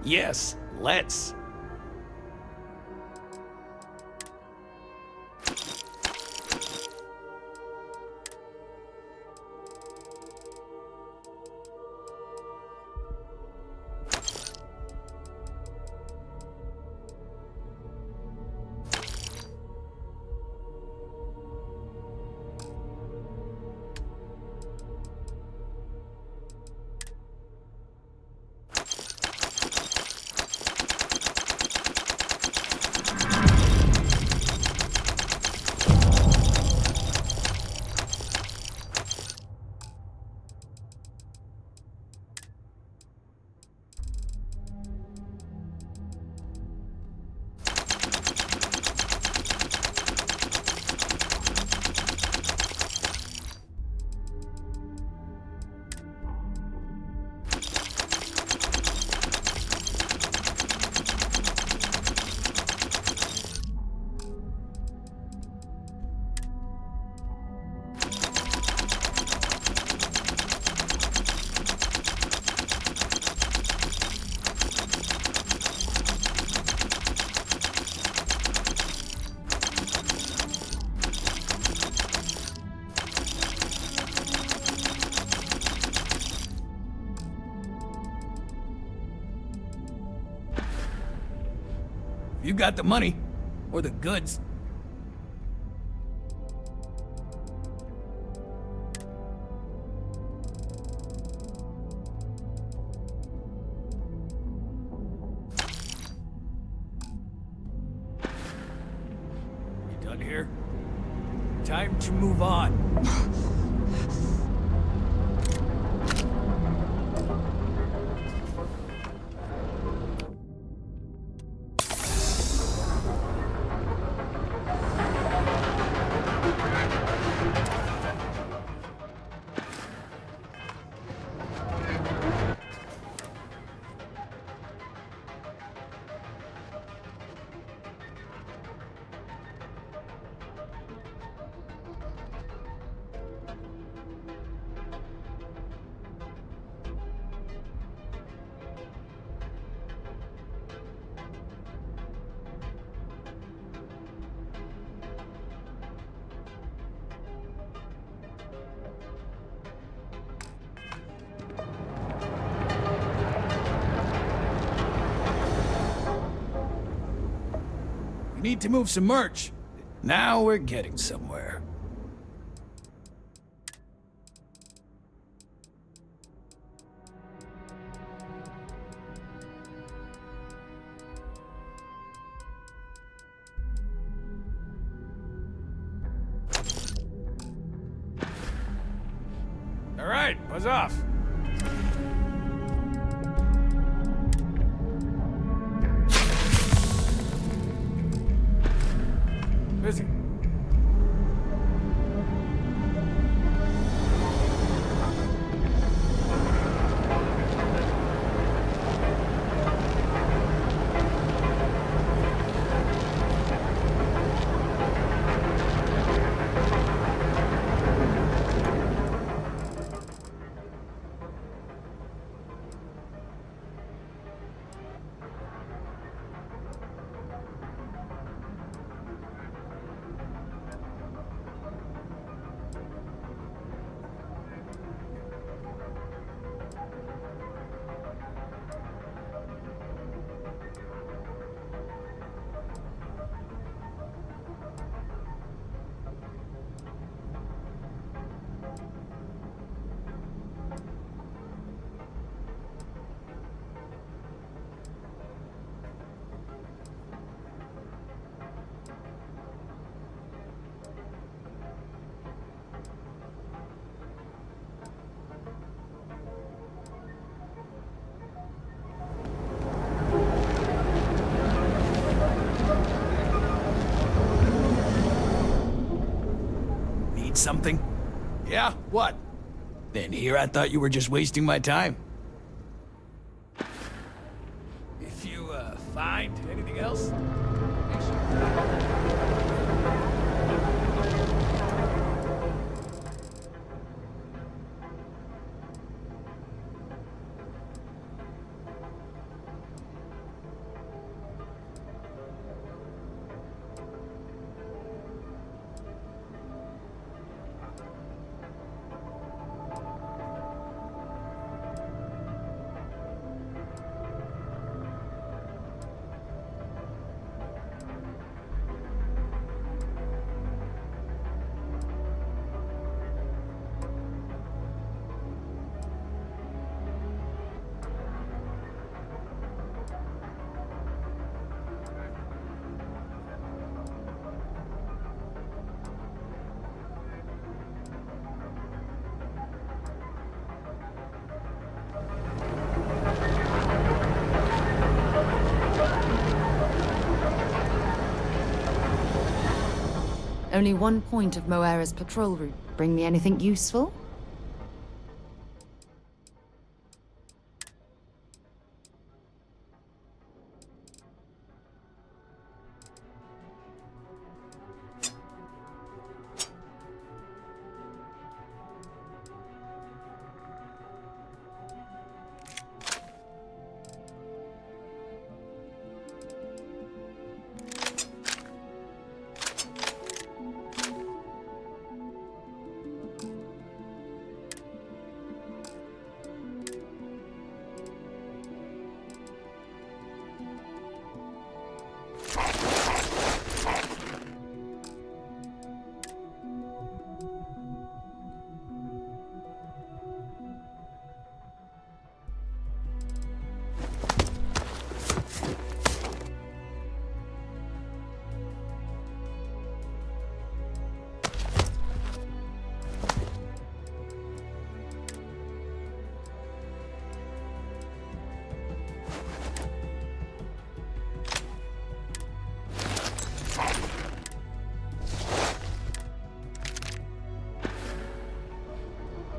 Yes, let's. You got the money. Or the goods. You done here? Time to move on. We need to move some merch. Now we're getting somewhere. All right, buzz off. Busy. Something? Yeah, what? Then here I thought you were just wasting my time. If you, find anything else? Only one point of Moera's patrol route. Bring me anything useful?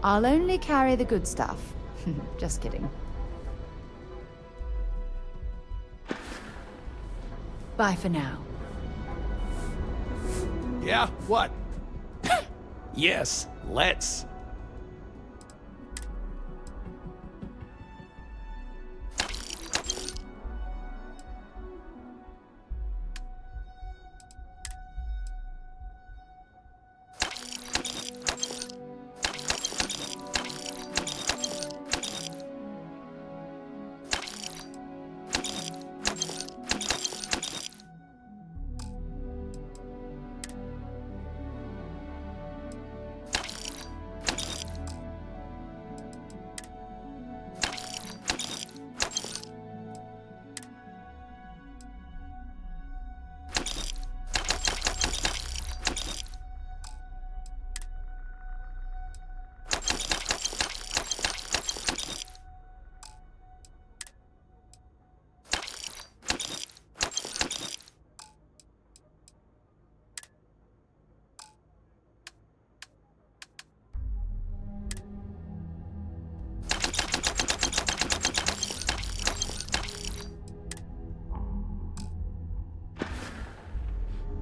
I'll only carry the good stuff. Just kidding. Bye for now. Yeah, what? Yes, let's.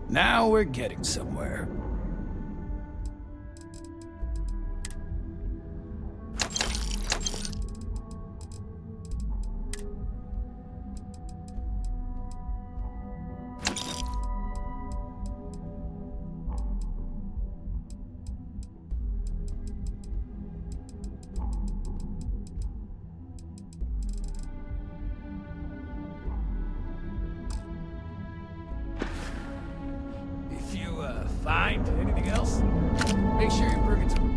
Now we're getting somewhere. Find anything else? Make sure you bring it to me.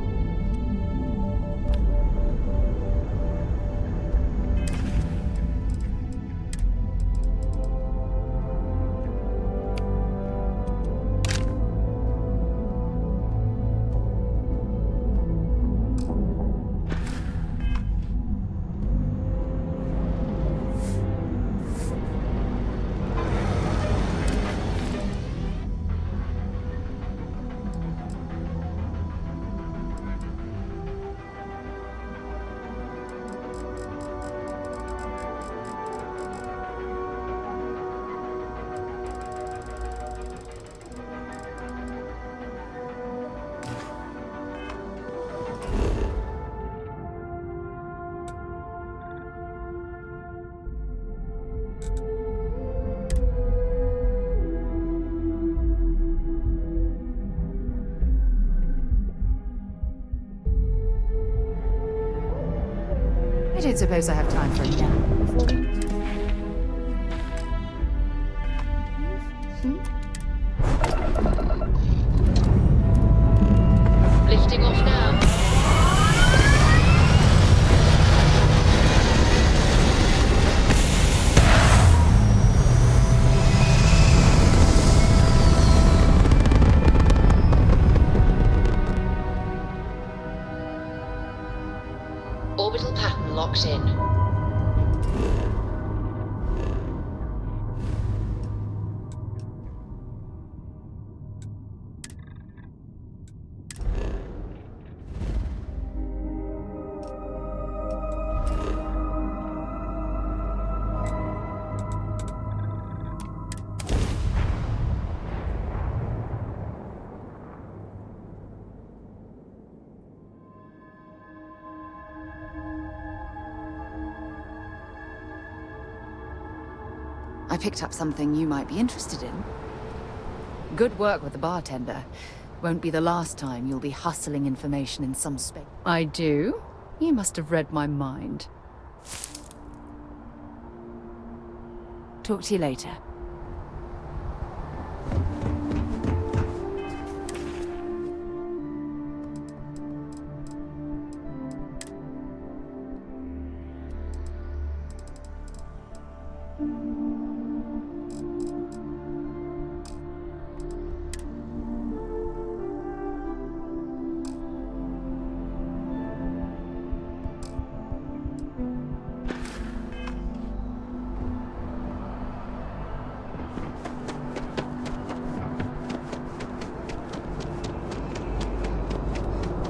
I don't suppose I have time for a nap before we... Lifting off now. Orbital pattern locked in. picked up something you might be interested in. Good work with the bartender. Won't be the last time you'll be hustling information in some space. I do? You must have read my mind. Talk to you later.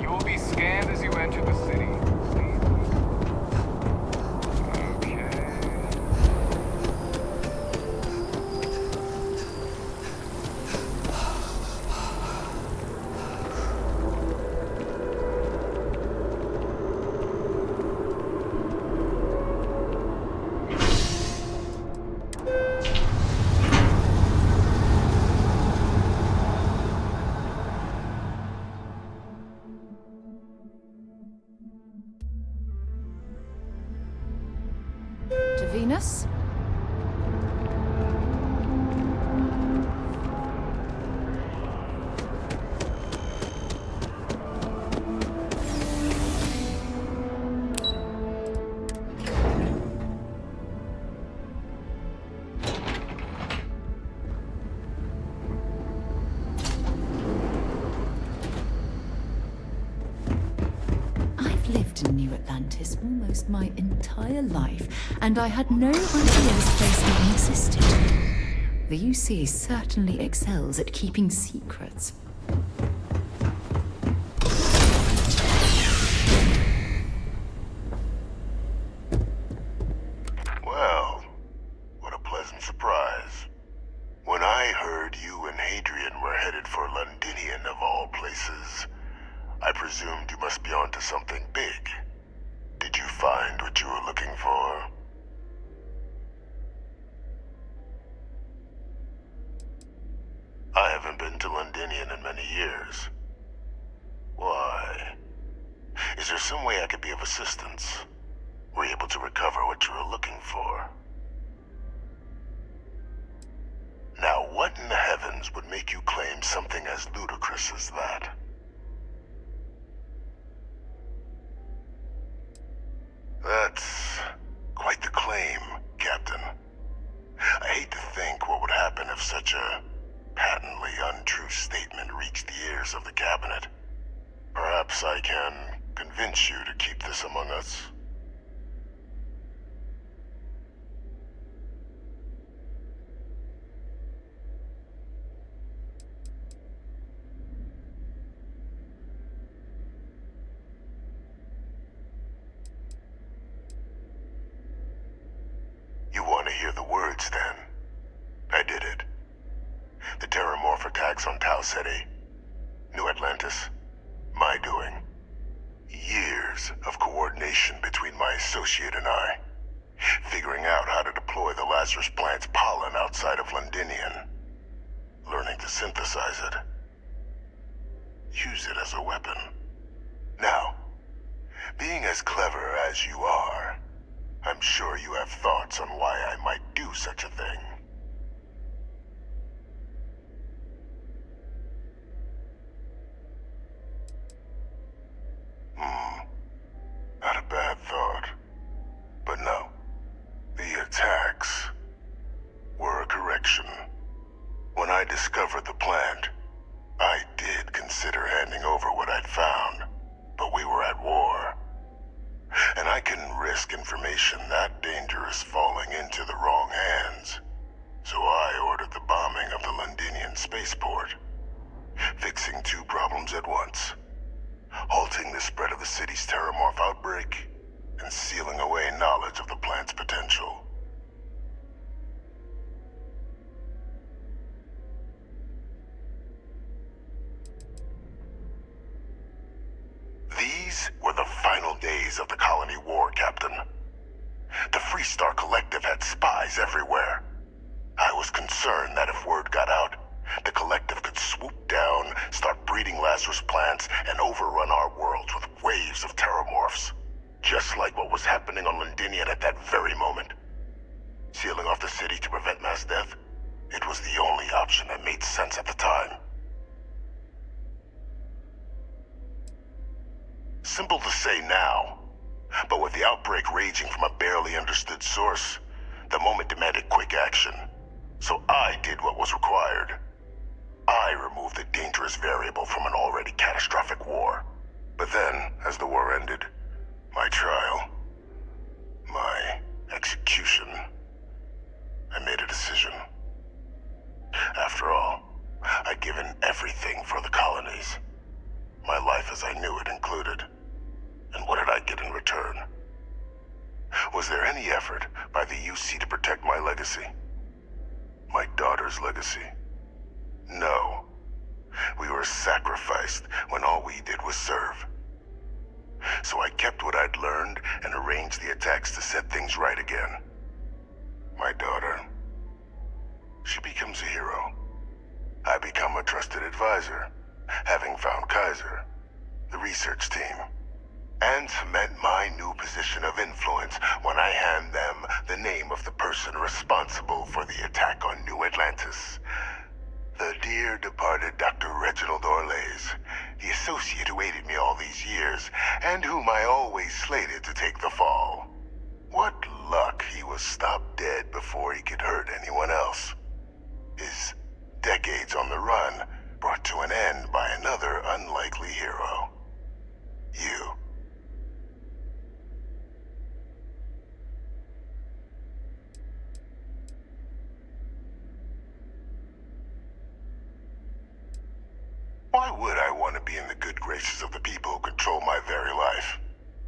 You will be scanned as you enter the city. To Venus? I've lived in New Atlantis almost my entire life, and I had no idea this place even existed. The UC certainly excels at keeping secrets. Well, what a pleasant surprise. When I heard you and Hadrian were headed for Londinian of all places, I presumed you must be onto something big. Did you find what you were looking for? I haven't been to Londinian in many years. Why? Is there some way I could be of assistance? Were you able to recover what you were looking for? Now, what in the heavens would make you claim something as ludicrous as that? That's quite the claim, Captain. I hate to think what would happen if such a patently untrue statement reached the ears of the Cabinet. Perhaps I can convince you to keep this among us. You want to hear the words, then? I did it. The Terramorph attacks on Tau Ceti, New Atlantis, my doing. Years of coordination between my associate and I, figuring out how to deploy the Lazarus plant's pollen outside of Londinian, learning to synthesize it, use it as a weapon. Now, being as clever as you are, I'm sure you have thoughts on why I might do such a thing. Not a bad thought. But no. The attacks were a correction. When I discovered the plant, I did consider handing over what I'd found, but we were at war. And I couldn't risk information that dangerous falling into the wrong hands. So I ordered the bombing of the Londinian spaceport, fixing two problems at once. Halting the spread of the city's Terramorph outbreak, and sealing away knowledge of the plant's potential. These were the final days of the colony war, Captain. The Freestar Collective had spies everywhere. I was concerned that if word got out, the Collective could swoop down, start breeding Lazarus plants, and overrun our worlds with waves of terramorphs. Just like what was happening on Londinian at that very moment. Sealing off the city to prevent mass death? It was the only option that made sense at the time. Simple to say now, but with the outbreak raging from a barely understood source, the moment demanded quick action. So I did what was required. I removed the dangerous variable from an already catastrophic war. But then, as the war ended, my trial, my execution, I made a decision. After all, I'd given everything for the colonies. My life as I knew it included. And what did I get in return? Was there any effort by the UC to protect my legacy? My daughter's legacy? No. We were sacrificed when all we did was serve. So I kept what I'd learned and arranged the attacks to set things right again. My daughter, she becomes a hero. I become a trusted advisor, having found Kaiser, the research team, and cement my new position of influence when I hand them the name of the person responsible for the attack on New Atlantis. The dear departed Dr. Reginald Orlays, the associate who aided me all these years, and whom I always slated to take the fall. What luck he was stopped dead before he could hurt anyone else. His decades on the run brought to an end by another unlikely hero. You. Why would I want to be in the good graces of the people who control my very life?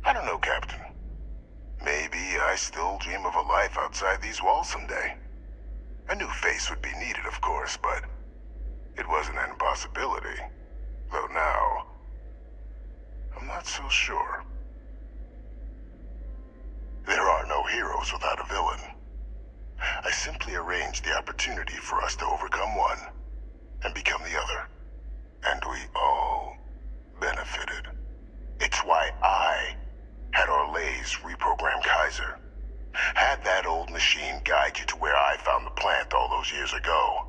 I don't know, Captain. Maybe I still dream of a life outside these walls someday. A new face would be needed, of course, but it wasn't an impossibility. Though now, I'm not so sure. There are no heroes without a villain. I simply arranged the opportunity for us to overcome one and become the other. And we all benefited. It's why I had Orlays reprogram Kaiser. Had that old machine guide you to where I found the plant all those years ago.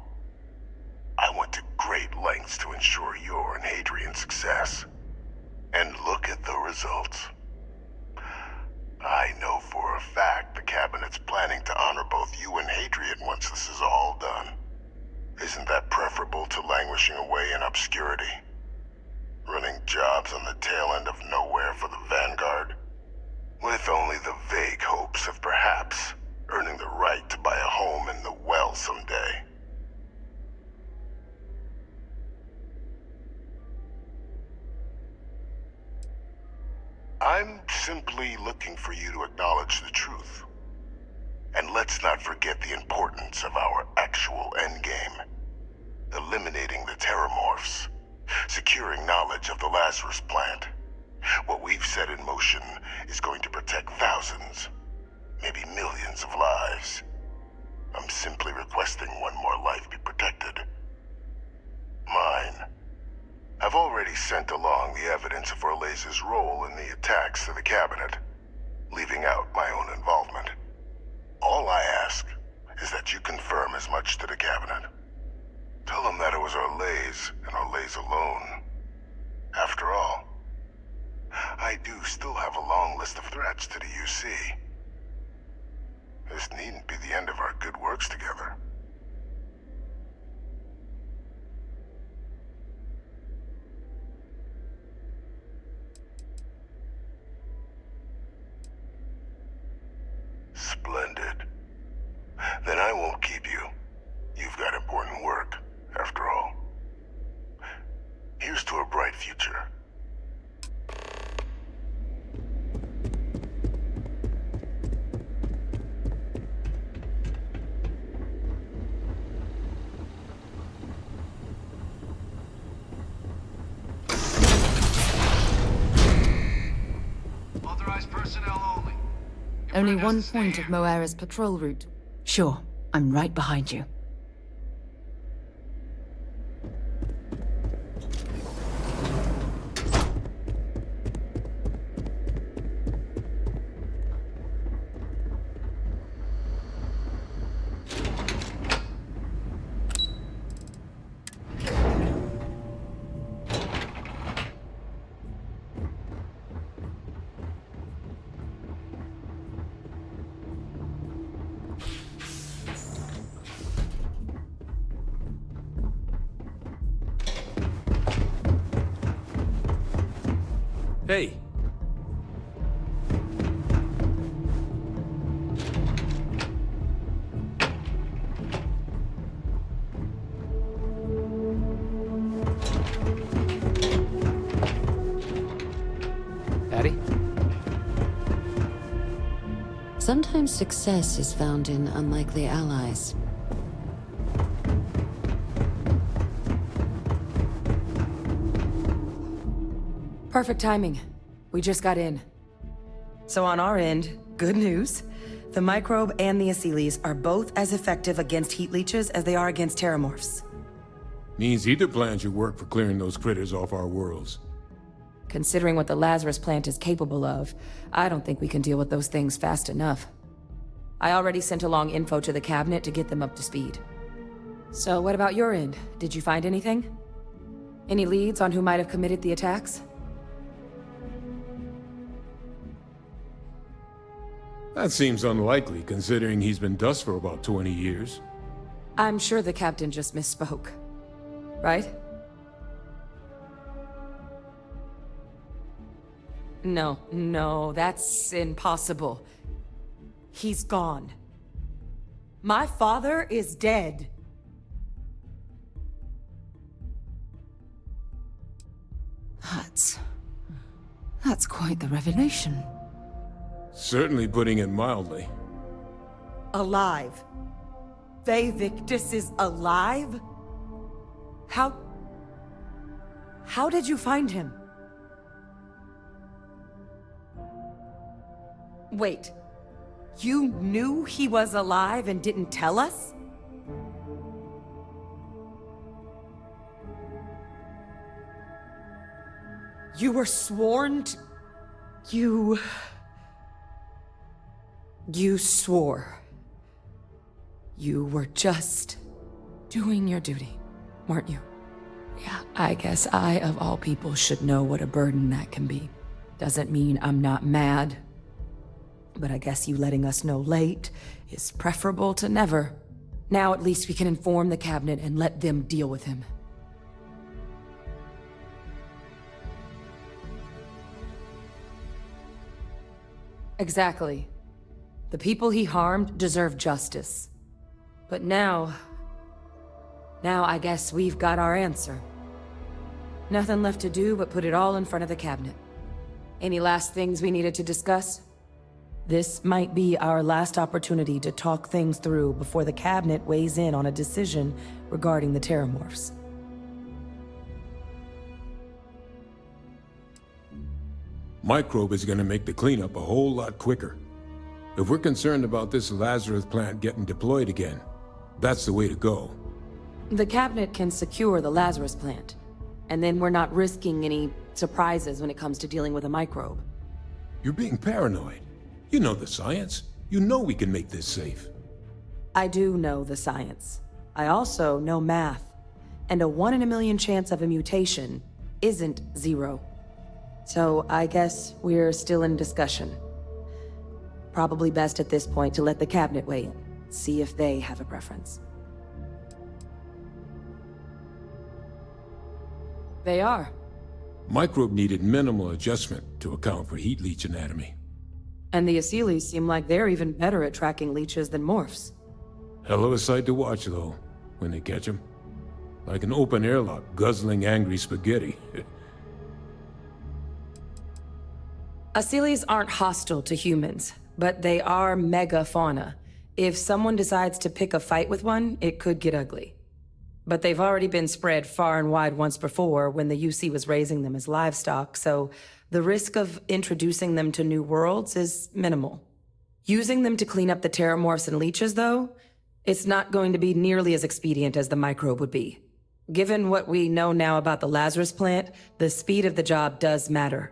I went to great lengths to ensure your and Hadrian's success. And look at the results. I know for a fact the Cabinet's planning to honor both you and Hadrian once this is all done. Isn't that preferable to languishing away in obscurity? Running jobs on the tail end of nowhere for the Vanguard? With only the vague hopes of perhaps earning the right to buy a home in the well someday. I'm simply looking for you to acknowledge the truth. And let's not forget the importance of our actual endgame. Eliminating the terramorphs. Securing knowledge of the Lazarus plant. What we've set in motion is going to protect thousands, maybe millions of lives. I'm simply requesting one more life be protected. Mine. I've already sent along the evidence of Orlays' role in the attacks to the Cabinet, leaving out my own involvement. All I ask is that you confirm as much to the Cabinet. Tell them that it was Orlays and Orlays alone. After all, I do still have a long list of threats to the UC. This needn't be the end of our good works together. Splendid. Then I won't keep you. You've got important work, after all. Here's to a bright future. Authorized personnel only. Only one point of Moera's patrol route. Sure. I'm right behind you. Hey. Patty? Sometimes success is found in unlikely allies. Perfect timing. We just got in. So on our end, good news. The microbe and the Asylees are both as effective against heat leeches as they are against terramorphs. Means either plan should work for clearing those critters off our worlds. Considering what the Lazarus plant is capable of, I don't think we can deal with those things fast enough. I already sent along info to the cabinet to get them up to speed. So what about your end? Did you find anything? Any leads on who might have committed the attacks? That seems unlikely, considering he's been dust for about 20 years. I'm sure the captain just misspoke. Right? No, that's impossible. He's gone. My father is dead. That's quite the revelation. Certainly putting it mildly. Alive. Faye Victus is alive? How did you find him? Wait. You knew he was alive and didn't tell us? You were sworn to... You swore. You were just doing your duty, weren't you? Yeah, I guess I, of all people, should know what a burden that can be. Doesn't mean I'm not mad. But I guess you letting us know late is preferable to never. Now at least we can inform the cabinet and let them deal with him. Exactly. The people he harmed deserve justice. But now I guess we've got our answer. Nothing left to do but put it all in front of the cabinet. Any last things we needed to discuss? This might be our last opportunity to talk things through before the cabinet weighs in on a decision regarding the terramorphs. Microbe is gonna make the cleanup a whole lot quicker. If we're concerned about this Lazarus plant getting deployed again, that's the way to go. The cabinet can secure the Lazarus plant, and then we're not risking any surprises when it comes to dealing with a microbe. You're being paranoid. You know the science. You know we can make this safe. I do know the science. I also know math. And a 1 in a million chance of a mutation isn't 0. So I guess we're still in discussion. Probably best at this point to let the cabinet weigh in, see if they have a preference. They are. Microbe needed minimal adjustment to account for heat leech anatomy. And the Asylees seem like they're even better at tracking leeches than morphs. Hell of a sight to watch, though, when they catch them. Like an open airlock guzzling angry spaghetti. Asylees aren't hostile to humans, but they are megafauna. If someone decides to pick a fight with one, it could get ugly. But they've already been spread far and wide once before when the UC was raising them as livestock, so the risk of introducing them to new worlds is minimal. Using them to clean up the terramorphs and leeches, though, It's not going to be nearly as expedient as the microbe would be. Given what we know now about the Lazarus plant, the speed of the job does matter.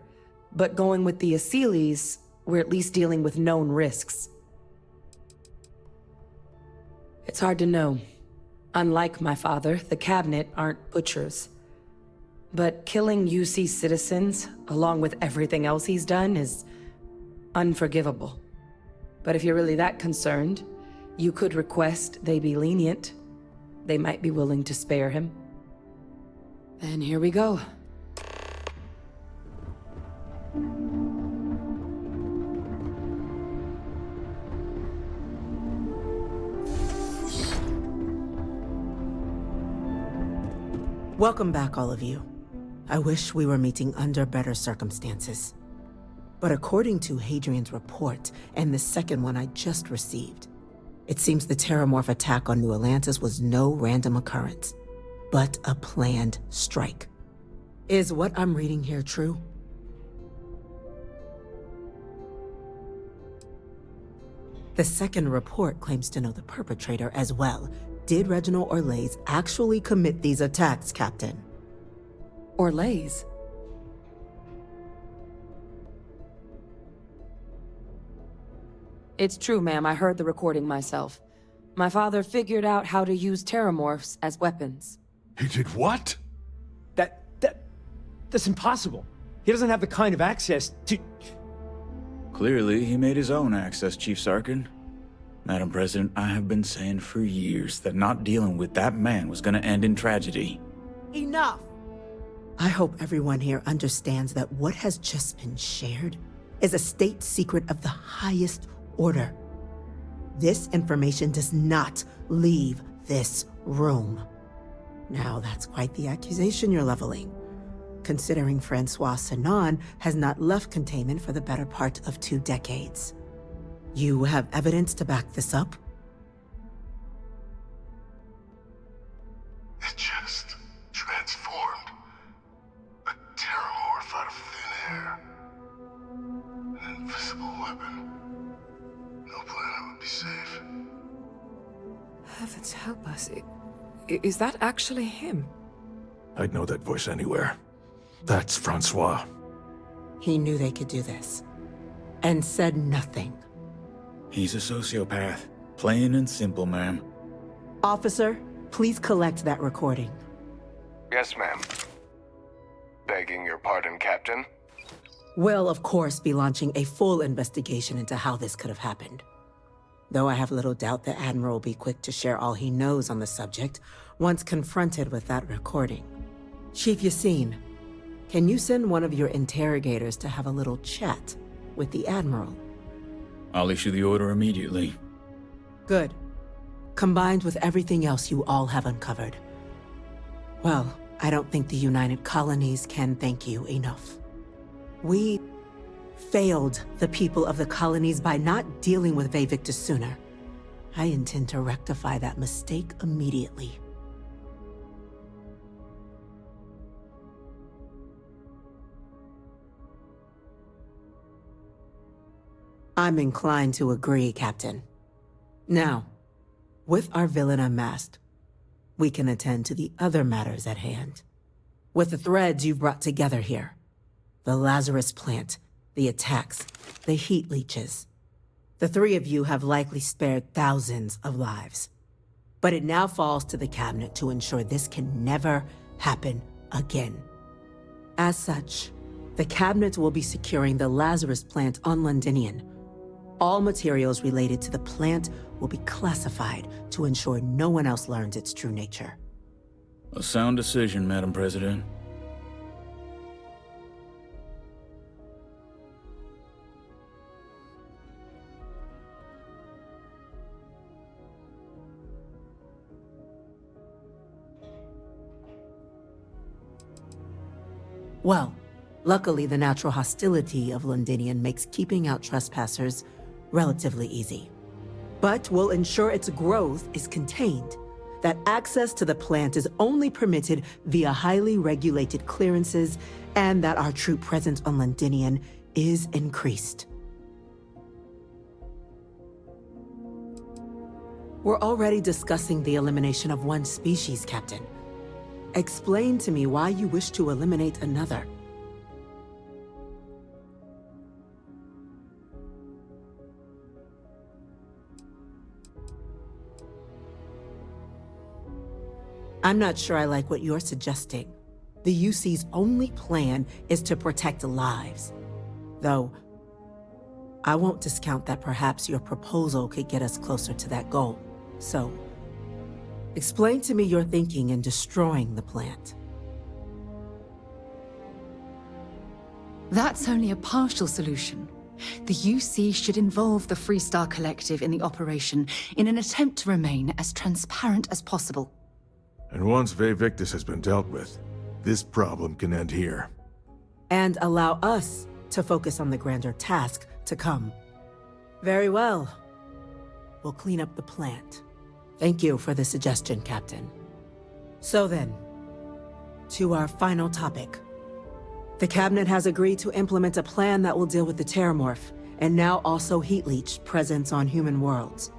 But going with the Asylees, we're at least dealing with known risks. It's hard to know. Unlike my father, the cabinet aren't butchers. But killing UC citizens, along with everything else he's done, is unforgivable. But if you're really that concerned, you could request they be lenient. They might be willing to spare him. Then here we go. Welcome back, all of you. I wish we were meeting under better circumstances. But according to Hadrian's report, and the second one I just received, it seems the Terramorph attack on New Atlantis was no random occurrence, but a planned strike. Is what I'm reading here true? The second report claims to know the perpetrator as well. Did Reginald Orlays actually commit these attacks, Captain? Orlays? It's true, ma'am. I heard the recording myself. My father figured out how to use Terramorphs as weapons. He did what? That's impossible. He doesn't have the kind of access to... Clearly, he made his own access, Chief Sarkin. Madam President, I have been saying for years that not dealing with that man was gonna end in tragedy. Enough! I hope everyone here understands that what has just been shared is a state secret of the highest order. This information does not leave this room. Now, that's quite the accusation you're leveling, considering Francois Sinon has not left containment for the better part of 2 decades. You have evidence to back this up? It just transformed. A Terramorph out of thin air. An invisible weapon. No planet would be safe. Heavens help us. Is that actually him? I'd know that voice anywhere. That's Francois. He knew they could do this, and said nothing. He's a sociopath. Plain and simple, ma'am. Officer, please collect that recording. Yes, ma'am. Begging your pardon, Captain? We'll, of course, be launching a full investigation into how this could have happened. Though I have little doubt the Admiral will be quick to share all he knows on the subject once confronted with that recording. Chief Yassine, can you send one of your interrogators to have a little chat with the Admiral? I'll issue the order immediately. Good. Combined with everything else you all have uncovered. Well, I don't think the United Colonies can thank you enough. We failed the people of the colonies by not dealing with Vevictus sooner. I intend to rectify that mistake immediately. I'm inclined to agree, Captain. Now, with our villain unmasked, we can attend to the other matters at hand. With the threads you've brought together here, the Lazarus plant, the attacks, the heat leeches, the 3 of you have likely spared thousands of lives. But it now falls to the Cabinet to ensure this can never happen again. As such, the Cabinet will be securing the Lazarus plant on Londinian. All materials related to the plant will be classified to ensure no one else learns its true nature. A sound decision, Madam President. Well, luckily the natural hostility of Londinian makes keeping out trespassers relatively easy. But we'll ensure its growth is contained, that access to the plant is only permitted via highly regulated clearances, and that our troop presence on Londinian is increased. We're already discussing the elimination of one species, Captain. Explain to me why you wish to eliminate another. I'm not sure I like what you're suggesting. The UC's only plan is to protect lives. Though, I won't discount that perhaps your proposal could get us closer to that goal. So, explain to me your thinking in destroying the plant. That's only a partial solution. The UC should involve the Freestar Collective in the operation in an attempt to remain as transparent as possible. And once Victus has been dealt with, this problem can end here. And allow us to focus on the grander task to come. Very well. We'll clean up the plant. Thank you for the suggestion, Captain. So then, to our final topic. The Cabinet has agreed to implement a plan that will deal with the Terramorph, and now also Heat Leech presence on human worlds.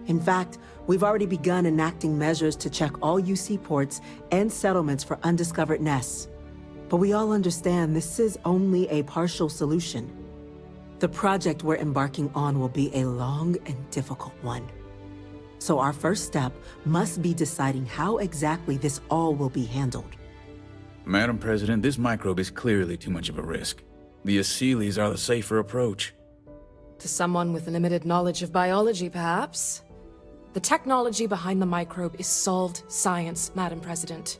In fact, we've already begun enacting measures to check all UC ports and settlements for undiscovered nests. But we all understand this is only a partial solution. The project we're embarking on will be a long and difficult one. So our first step must be deciding how exactly this all will be handled. Madam President, this microbe is clearly too much of a risk. The Aseles are the safer approach. To someone with limited knowledge of biology, perhaps? The technology behind the microbe is solved science, Madam President.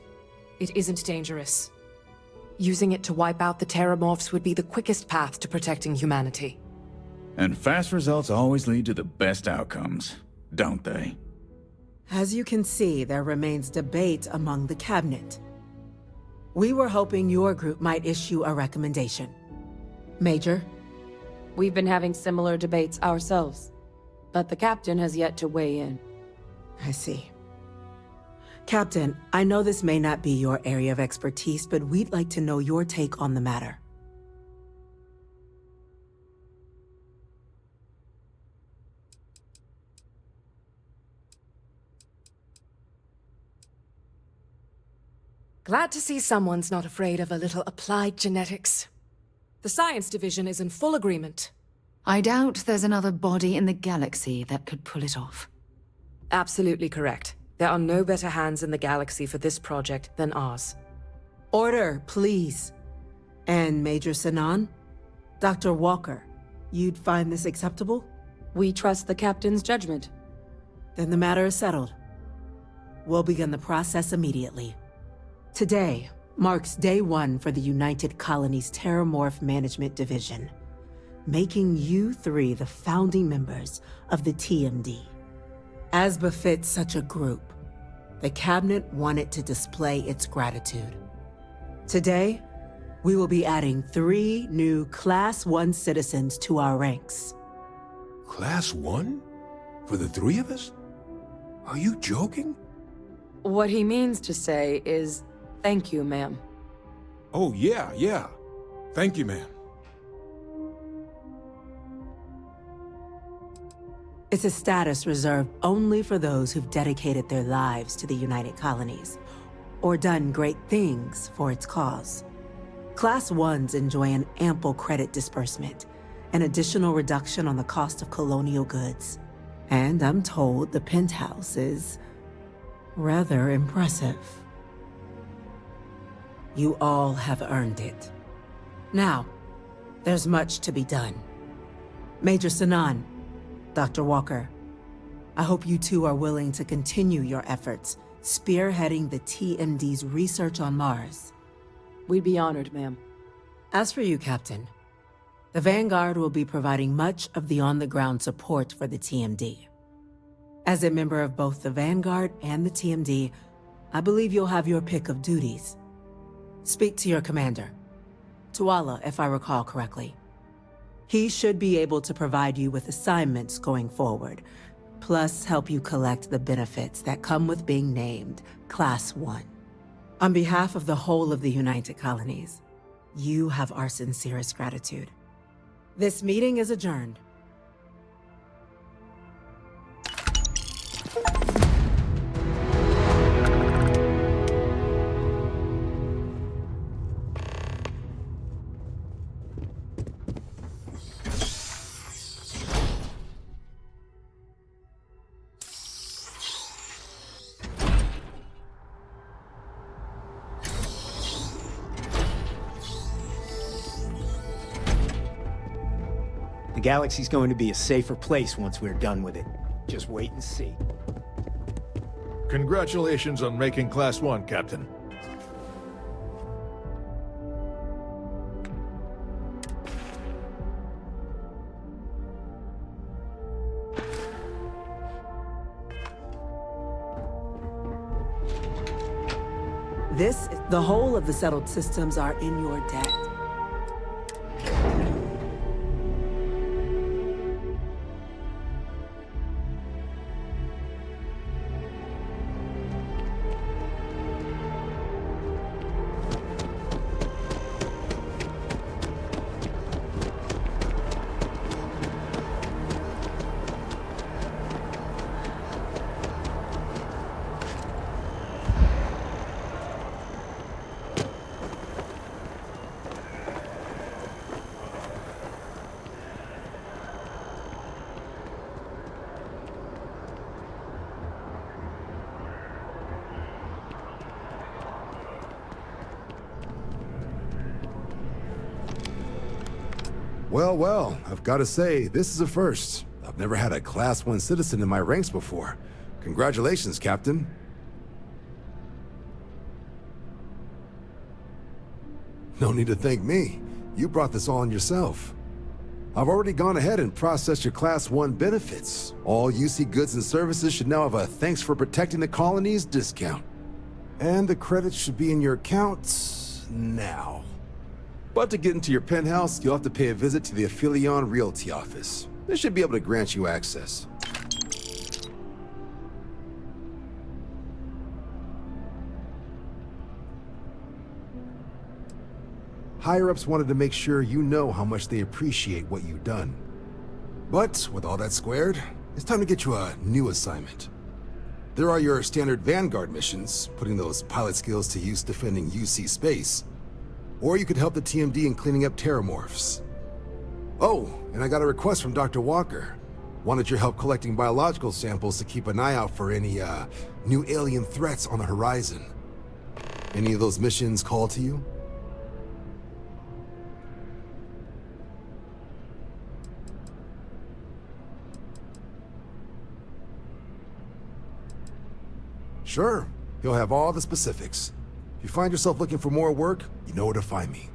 It isn't dangerous. Using it to wipe out the Terramorphs would be the quickest path to protecting humanity. And fast results always lead to the best outcomes, don't they? As you can see, there remains debate among the Cabinet. We were hoping your group might issue a recommendation. Major? We've been having similar debates ourselves, but the Captain has yet to weigh in. I see. Captain, I know this may not be your area of expertise, but we'd like to know your take on the matter. Glad to see someone's not afraid of a little applied genetics. The science division is in full agreement. I doubt there's another body in the galaxy that could pull it off. Absolutely correct. There are no better hands in the galaxy for this project than ours. Order, please. And Major Sinan? Dr. Walker, you'd find this acceptable? We trust the Captain's judgment. Then the matter is settled. We'll begin the process immediately. Today marks day one for the United Colonies Terramorph Management Division, making you three the founding members of the TMD. As befits such a group, the Cabinet wanted to display its gratitude. Today, we will be adding 3 new Class 1 citizens to our ranks. Class 1? For the 3 of us? Are you joking? What he means to say is, thank you, ma'am. Oh, yeah. Thank you, ma'am. It's a status reserved only for those who've dedicated their lives to the United Colonies, or done great things for its cause. Class 1s enjoy an ample credit disbursement, an additional reduction on the cost of colonial goods. And I'm told the penthouse is rather impressive. You all have earned it. Now, there's much to be done. Major Sinan, Dr. Walker, I hope you two are willing to continue your efforts, spearheading the TMD's research on Mars. We'd be honored, ma'am. As for you, Captain, the Vanguard will be providing much of the on-the-ground support for the TMD. As a member of both the Vanguard and the TMD, I believe you'll have your pick of duties. Speak to your commander, Tuala, if I recall correctly. He should be able to provide you with assignments going forward, plus help you collect the benefits that come with being named Class 1. On behalf of the whole of the United Colonies, you have our sincerest gratitude. This meeting is adjourned. The galaxy's going to be a safer place once we're done with it. Just wait and see. Congratulations on making Class 1, Captain. The whole of the settled systems are in your debt. Well, I've got to say, this is a first. I've never had a Class 1 citizen in my ranks before. Congratulations, Captain. No need to thank me. You brought this on yourself. I've already gone ahead and processed your Class 1 benefits. All UC goods and services should now have a thanks for protecting the colonies discount. And the credits should be in your accounts now. But to get into your penthouse, you'll have to pay a visit to the Aphelion Realty office. They should be able to grant you access. Higher-ups wanted to make sure you know how much they appreciate what you've done. But with all that squared, it's time to get you a new assignment. There are your standard Vanguard missions, putting those pilot skills to use defending UC space. Or you could help the TMD in cleaning up terramorphs. Oh, and I got a request from Dr. Walker. Wanted your help collecting biological samples to keep an eye out for any, new alien threats on the horizon. Any of those missions call to you? Sure, he'll have all the specifics. If you find yourself looking for more work, you know where to find me.